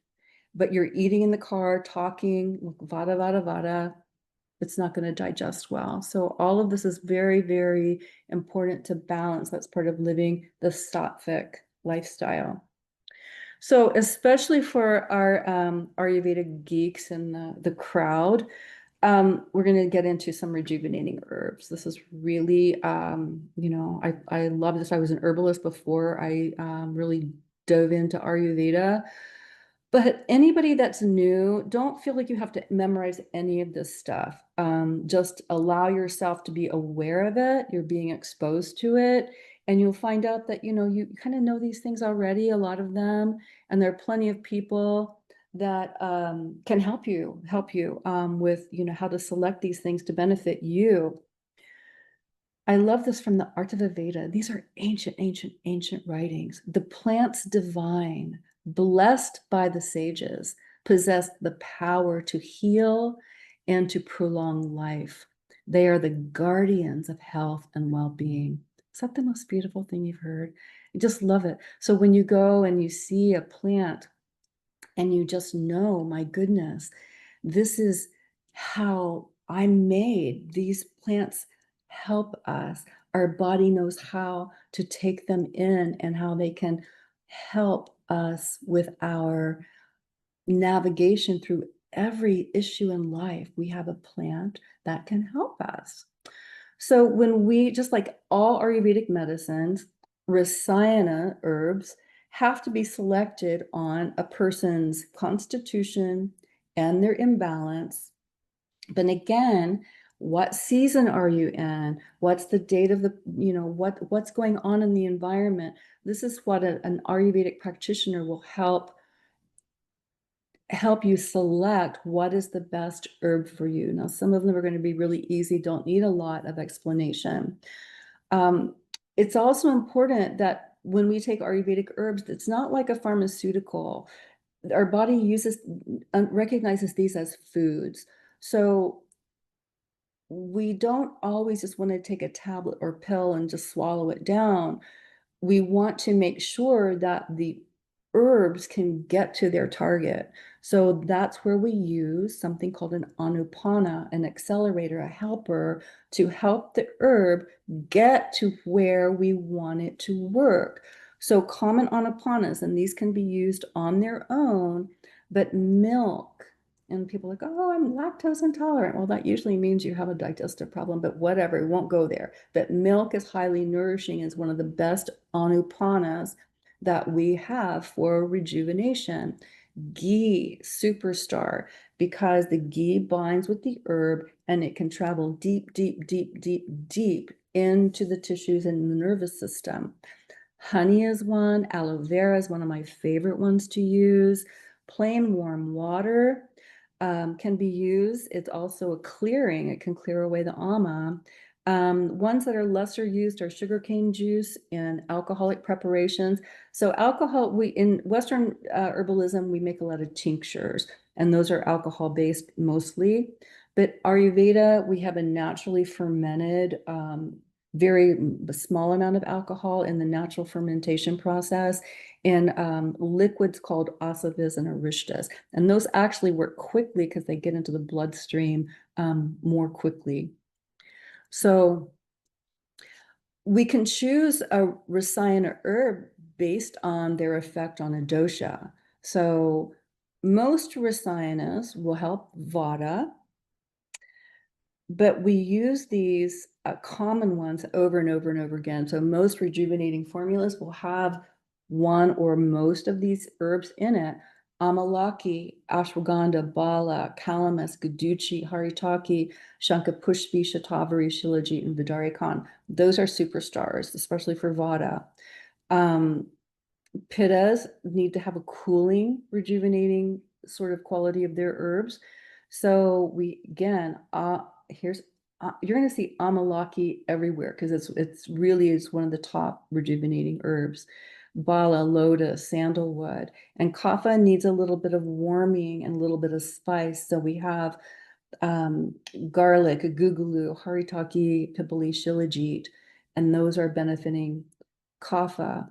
but you're eating in the car, talking, vada, vada, vada, it's not going to digest well. So all of this is very, very important to balance. That's part of living the sattvic lifestyle. So especially for our Ayurvedic geeks and the crowd, we're going to get into some rejuvenating herbs. This is really, I love this. I was an herbalist before I really dove into Ayurveda. But anybody that's new, don't feel like you have to memorize any of this stuff. Just allow yourself to be aware of it. You're being exposed to it, and you'll find out that, you kind of know these things already, a lot of them, and there are plenty of people that can help you with, how to select these things to benefit you. I love this from the Art of the Veda. These are ancient, ancient, ancient writings. The plants divine, blessed by the sages, possess the power to heal and to prolong life. They are the guardians of health and well-being. Is that the most beautiful thing you've heard? I just love it. So when you go and you see a plant and you just know, my goodness, this is how I'm made. These plants help us. Our body knows how to take them in and how they can help us with our navigation through every issue in life. We have a plant that can help us. So when we, just like all Ayurvedic medicines, rasayana herbs have to be selected on a person's constitution and their imbalance. But again, what season are you in? What's the date of what's going on in the environment? This is what an Ayurvedic practitioner will help you select what is the best herb for you. Now, some of them are going to be really easy, don't need a lot of explanation. It's also important that when we take Ayurvedic herbs, it's not like a pharmaceutical. Our body recognizes these as foods. So we don't always just want to take a tablet or pill and just swallow it down. We want to make sure that the herbs can get to their target. So that's where we use something called an anupana, an accelerator, a helper, to help the herb get to where we want it to work. So common anupanas, and these can be used on their own, but milk, and people are like, oh, I'm lactose intolerant. Well, that usually means you have a digestive problem, but whatever, we won't go there. But milk is highly nourishing, is one of the best anupanas that we have for rejuvenation. Ghee, superstar, because the ghee binds with the herb and it can travel deep, deep, deep, deep, deep into the tissues and the nervous system. Honey is one. Aloe vera is one of my favorite ones to use. Plain warm water can be used. It's also a clearing. It can clear away the ama. Ones that are lesser used are sugarcane juice and alcoholic preparations. So alcohol, in Western herbalism, we make a lot of tinctures, and those are alcohol-based mostly. But Ayurveda, we have a naturally fermented, very small amount of alcohol in the natural fermentation process, and liquids called asavas and arishtas. And those actually work quickly because they get into the bloodstream more quickly. So we can choose a rasayana herb based on their effect on a dosha. So most rasayanas will help vata, but we use these common ones over and over and over again. So most rejuvenating formulas will have one or most of these herbs in it. Amalaki, ashwagandha, bala, calamus, guduchi, haritaki, shankapushpi, shatavari, shilajit, and vidarikon. Those are superstars, especially for vata. Pittas need to have a cooling, rejuvenating sort of quality of their herbs. So we, again, you're going to see amalaki everywhere because it's really is one of the top rejuvenating herbs. bala, lotus, sandalwood. And kapha needs a little bit of warming and a little bit of spice. So we have um, garlic, guggulu, haritaki, pipali, shilajit, and those are benefiting kapha.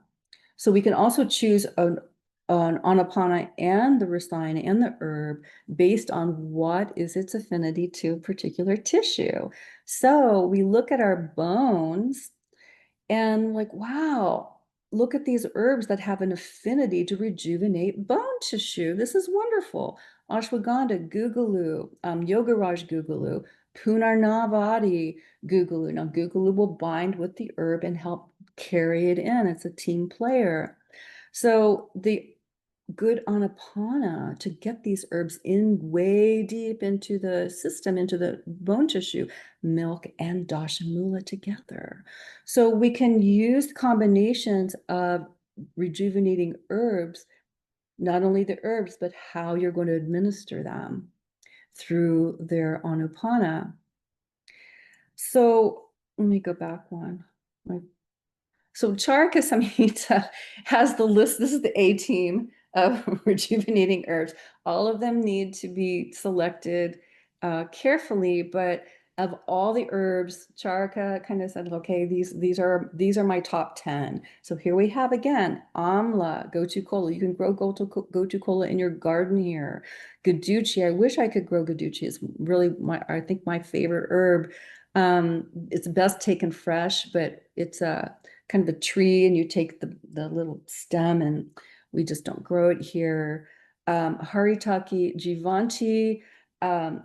So we can also choose an anapana and the rasayana and the herb based on what is its affinity to a particular tissue. So we look at our bones and like, wow, look at these herbs that have an affinity to rejuvenate bone tissue. This is wonderful. Ashwagandha, guggulu, yogaraj guggulu, punarnavadi guggulu. Now, guggulu will bind with the herb and help carry it in. It's a team player. So the good anapana to get these herbs in way deep into the system, into the bone tissue, milk and dashamula together. So we can use combinations of rejuvenating herbs, not only the herbs, but how you're going to administer them through their anupana. So let me go back one. So Charaka Samhita has the list. This is the A team of rejuvenating herbs. All of them need to be selected carefully, but of all the herbs, Charaka kind of said, okay, these are my top 10. So here we have again, Amla, Gotu Kola. You can grow Gotu Kola in your garden here. Guduchi, I wish I could grow Guduchi. It's really I think my favorite herb. It's best taken fresh, but it's a kind of a tree and you take the little stem and we just don't grow it here. Haritaki Jivanti,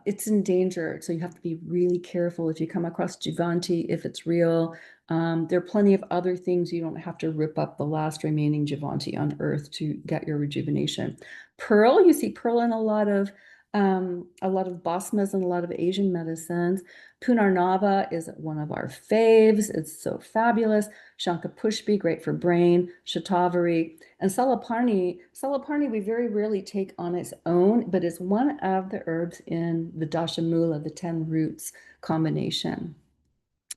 it's endangered. So you have to be really careful if you come across Jivanti, if it's real. There are plenty of other things. You don't have to rip up the last remaining Jivanti on earth to get your rejuvenation. Pearl, you see pearl in a lot of basmas and a lot of Asian medicines. Punarnava is one of our faves. It's so fabulous. Shankapushpi, great for brain. Shatavari. And Salaparni. Salaparni we very rarely take on its own, but it's one of the herbs in the Dashamula, the 10 roots combination.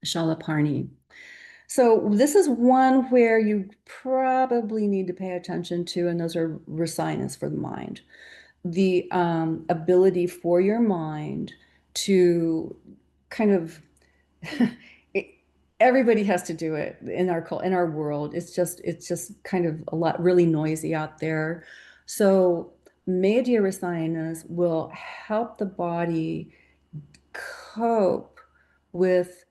Shalaparni. So this is one where you probably need to pay attention to, and those are rasayanas for the mind. The ability for your mind to kind of it, everybody has to do it in our world. It's just kind of a lot really noisy out there. So media rasayanas will help the body cope with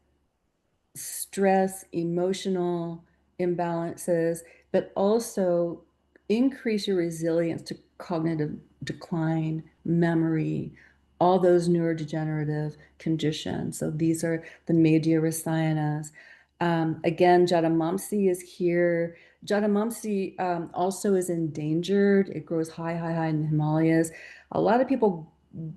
stress, emotional imbalances, but also increase your resilience to cognitive decline, memory, all those neurodegenerative conditions. So these are the media rasayanas. Again, Jadamamsi is here. Jadamamsi also is endangered. It grows high in the Himalayas. A lot of people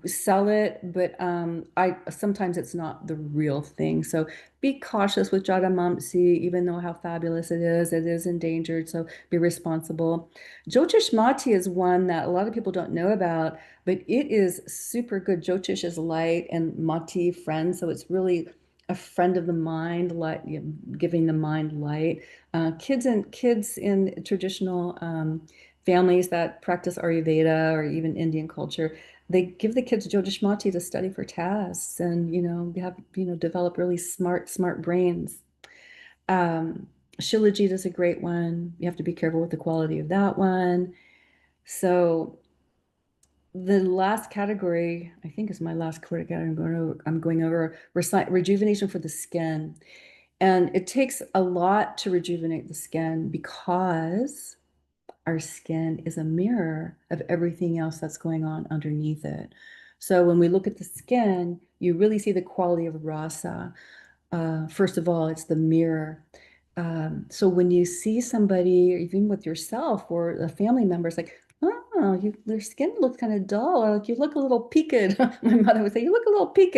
sell it, but I sometimes it's not the real thing. So be cautious with Jadamamsi, even though how fabulous it is endangered. So be responsible. Jyotish Mati is one that a lot of people don't know about, but it is super good. Jyotish is light and Mati friend, so it's really a friend of the mind, light, giving the mind light. Kids in traditional families that practice Ayurveda or even Indian culture, they give the kids Jyotishmati to study for tests and, develop really smart brains. Shilajit is a great one. You have to be careful with the quality of that one. So the last category, I think is my last category I'm going over rejuvenation for the skin. And it takes a lot to rejuvenate the skin because our skin is a mirror of everything else that's going on underneath it. So when we look at the skin, you really see the quality of rasa. First of all, it's the mirror. So when you see somebody, even with yourself or a family member, it's like, oh, their skin looks kind of dull, or like you look a little peaked. My mother would say, you look a little peaked.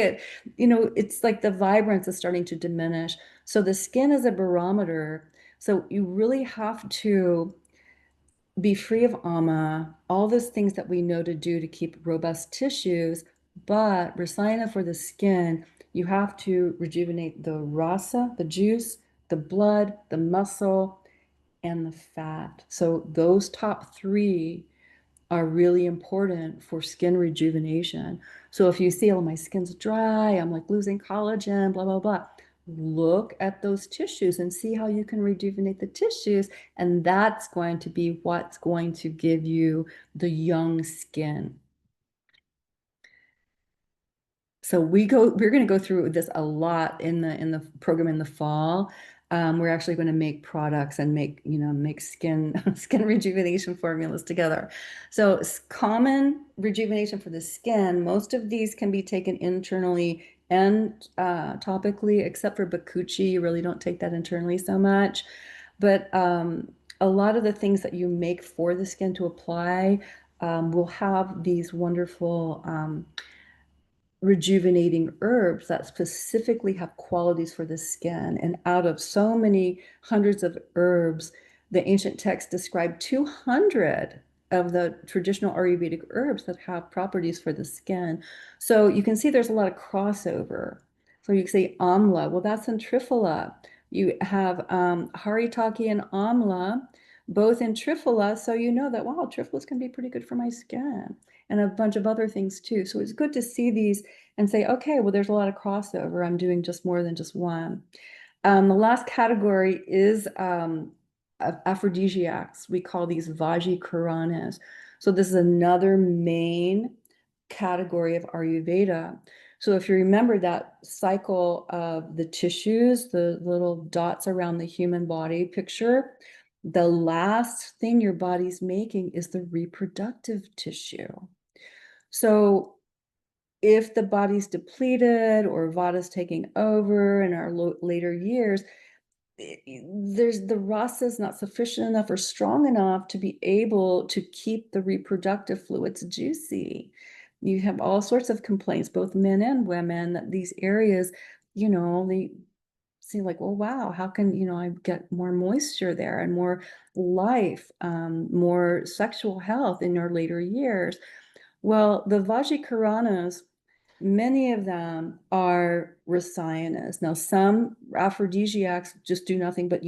It's like the vibrance is starting to diminish. So the skin is a barometer. So you really have to be free of ama, all those things that we know to do to keep robust tissues, but Rasayana for the skin, you have to rejuvenate the rasa, the juice, the blood, the muscle, and the fat. So those top three are really important for skin rejuvenation. So if you see, oh, my skin's dry, I'm like losing collagen, blah, blah, blah. Look at those tissues and see how you can rejuvenate the tissues. And that's going to be what's going to give you the young skin. So we're going to go through this a lot in the program in the fall. We're actually going to make products and make skin skin rejuvenation formulas together. So common rejuvenation for the skin, most of these can be taken internally and topically, except for bakuchi. You really don't take that internally so much. But a lot of the things that you make for the skin to apply will have these wonderful rejuvenating herbs that specifically have qualities for the skin. And out of so many hundreds of herbs, the ancient texts describe 200 of the traditional Ayurvedic herbs that have properties for the skin. So you can see there's a lot of crossover. So you can say amla, well, that's in Triphala. You have haritaki and amla, both in Triphala. So you know that, wow, Triphala's can be pretty good for my skin and a bunch of other things too. So it's good to see these and say, okay, well, there's a lot of crossover. I'm doing just more than just one. The last category is aphrodisiacs. We call these Vajikaranas. So this is another main category of Ayurveda. So if you remember that cycle of the tissues, the little dots around the human body picture, the last thing your body's making is the reproductive tissue. So if the body's depleted or Vada's taking over in our later years, there's the rasa is not sufficient enough or strong enough to be able to keep the reproductive fluids juicy. You have all sorts of complaints, both men and women, that these areas, they seem like, well, wow, how can, I get more moisture there and more life, more sexual health in your later years? Well, the Vajikaranas, many of them are rasayanas. Now, some aphrodisiacs just do nothing but,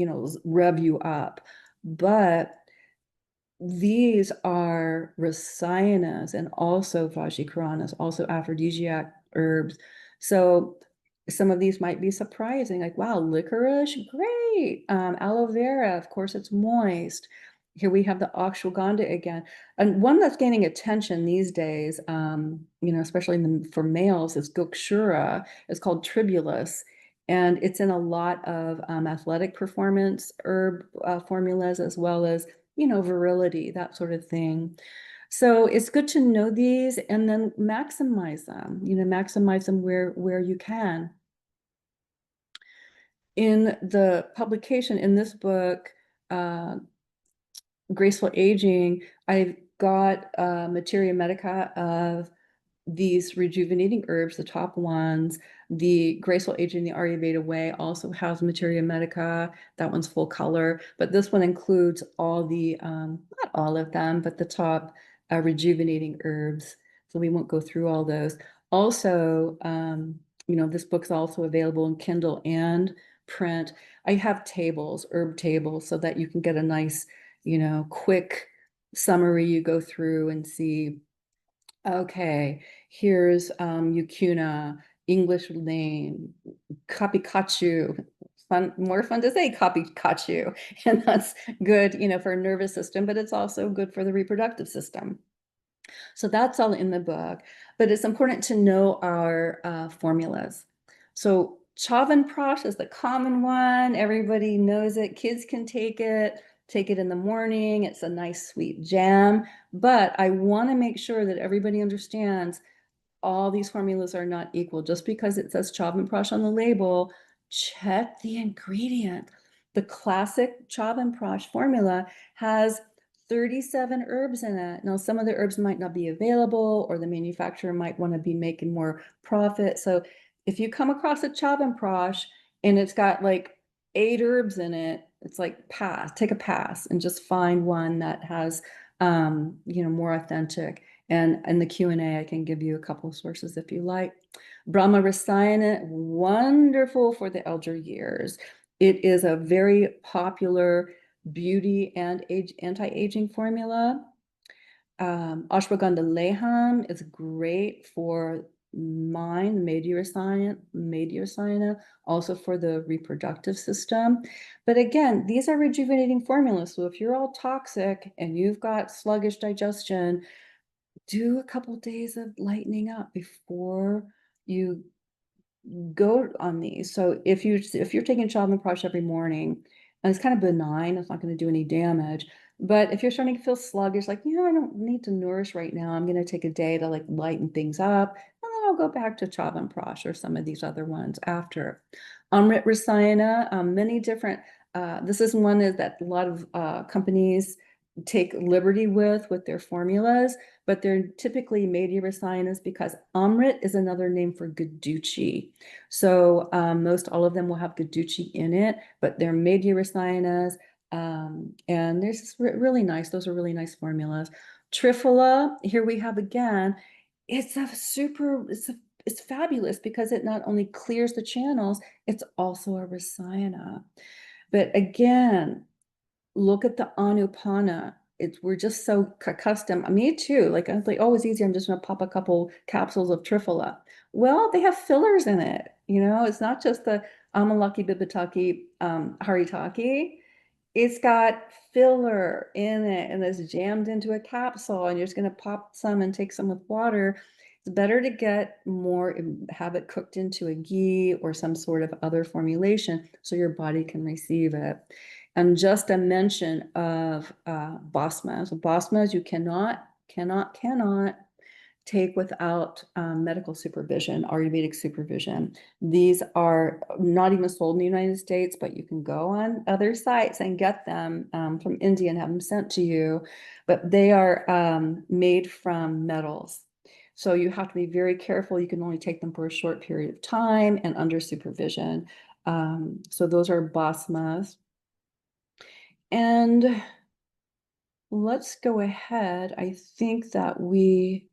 rev you up. But these are rasayanas and also vajikaranas, also aphrodisiac herbs. So some of these might be surprising, like, wow, licorice, great. Aloe vera, of course, it's moist. Here we have the ashwagandha again. And one that's gaining attention these days, especially for males, is gokshura. It's called tribulus. And it's in a lot of athletic performance herb formulas, as well as virility, that sort of thing. So it's good to know these and then maximize them where you can. In the publication in this book, Graceful Aging, I've got materia medica of these rejuvenating herbs, the top ones. The Graceful Aging the Ayurveda Way also has materia medica. That one's full color, but this one includes all the, not all of them, but the top rejuvenating herbs. So we won't go through all those. Also, this book's also available in Kindle and print. I have tables, herb tables, so that you can get a nice, quick summary. You go through and see, okay, here's Yukuna, English name, Kapikachu. More fun to say Kapikachu. And that's good, for nervous system, but it's also good for the reproductive system. So that's all in the book, but it's important to know our formulas. So Chyavanprash is the common one. Everybody knows it. Kids can take it in the morning. It's a nice sweet jam, but I want to make sure that everybody understands all these formulas are not equal. Just because it says Chyavanprash on the label, check the ingredient. The classic Chyavanprash formula has 37 herbs in it. Now, some of the herbs might not be available, or the manufacturer might want to be making more profit. So if you come across a Chyavanprash and it's got like 8 herbs in it, it's like take a pass and just find one that has, more authentic. And in the Q&A, I can give you a couple of sources if you like. Brahma Rasayana, wonderful for the elder years. It is a very popular beauty and anti-aging formula. Ashwagandha leham is great for mind, Madhyasana, also for the reproductive system. But again, these are rejuvenating formulas. So if you're all toxic and you've got sluggish digestion, do a couple days of lightening up before you go on these. So if you're taking Chyawanprash every morning, and it's kind of benign, it's not going to do any damage. But if you're starting to feel sluggish, like, I don't need to nourish right now, I'm going to take a day to like lighten things up, and then I'll go back to Chyawanprash or some of these other ones after. Amrit Rasayana, many different. This is one that a lot of companies take liberty with their formulas, but they're typically Madhya Rasayanas because Amrit is another name for Guduchi. So most all of them will have Guduchi in it, but they're Madhya Rasayanas. And they're just really nice. Those are really nice formulas. Triphala, here we have again, it's fabulous because it not only clears the channels, it's also a Rasayana. But again, look at the Anupana. We're just so accustomed. Me too. Like I was like, oh, it's easier. I'm just gonna pop a couple capsules of Triphala. Well, they have fillers in it. It's not just the Amalaki Bibitaki Haritaki. It's got filler in it and it's jammed into a capsule, and you're just gonna pop some and take some with water. It's better to get more, have it cooked into a ghee or some sort of other formulation so your body can receive it. And just a mention of basma. So basmas you cannot take without medical supervision, Ayurvedic supervision. These are not even sold in the United States, but you can go on other sites and get them from India and have them sent to you. But they are made from metals. So you have to be very careful. You can only take them for a short period of time and under supervision. So those are basmas. And let's go ahead. I think that we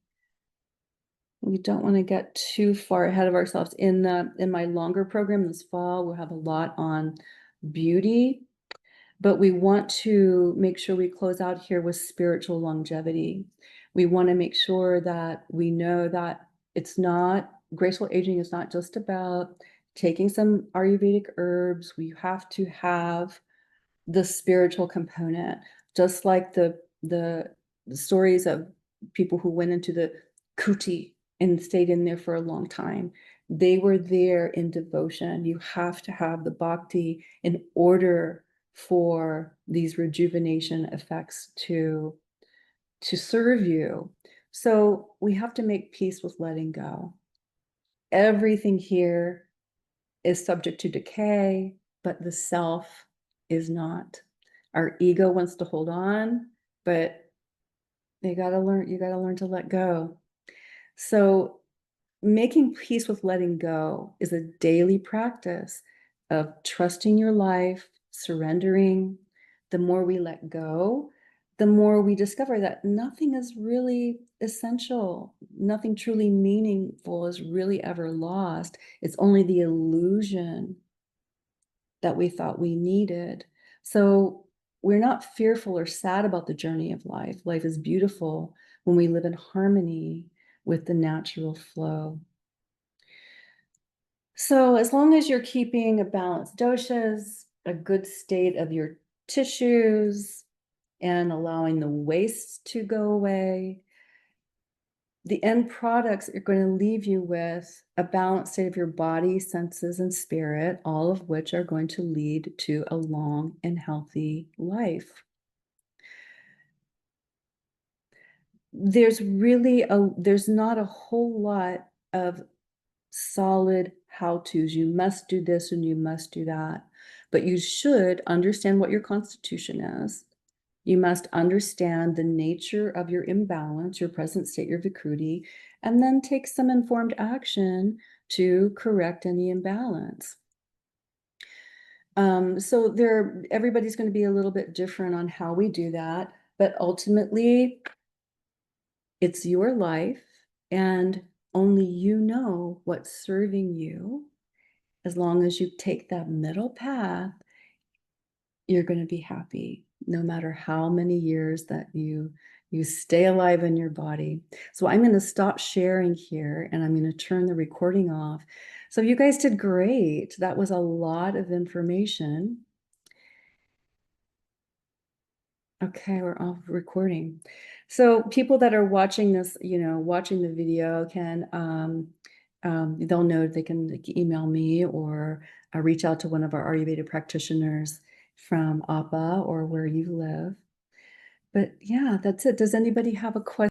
don't want to get too far ahead of ourselves. In my longer program this fall, we'll have a lot on beauty, but we want to make sure we close out here with spiritual longevity. We want to make sure that we know that graceful aging is not just about taking some Ayurvedic herbs. We have to have the spiritual component, just like the stories of people who went into the kuti and stayed in there for a long time. They were there in devotion. You have to have the bhakti in order for these rejuvenation effects to serve you. So we have to make peace with letting go. Everything here is subject to decay, but the self is not. Our ego wants to hold on, but you got to learn to let go. So making peace with letting go is a daily practice of trusting your life, surrendering. The more we let go, the more we discover that nothing is really essential. Nothing truly meaningful is really ever lost. It's only the illusion that we thought we needed. So we're not fearful or sad about the journey of life. Life is beautiful when we live in harmony with the natural flow. So as long as you're keeping a balanced doshas, a good state of your tissues, and allowing the waste to go away, the end products are going to leave you with a balanced state of your body, senses, and spirit, all of which are going to lead to a long and healthy life. There's not a whole lot of solid how-tos. You must do this and you must do that. But you should understand what your constitution is. You must understand the nature of your imbalance, your present state, your Vikruti, and then take some informed action to correct any imbalance. So everybody's going to be a little bit different on how we do that, but ultimately it's your life and only you know what's serving you. As long as you take that middle path, you're going to be happy no matter how many years that you stay alive in your body. So I'm going to stop sharing here and I'm going to turn the recording off. So you guys did great. That was a lot of information. Okay, we're off recording. So people that are watching this, watching the video can, they'll know they can email me or reach out to one of our Ayurveda practitioners from APA or where you live. But yeah, that's it. Does anybody have a question?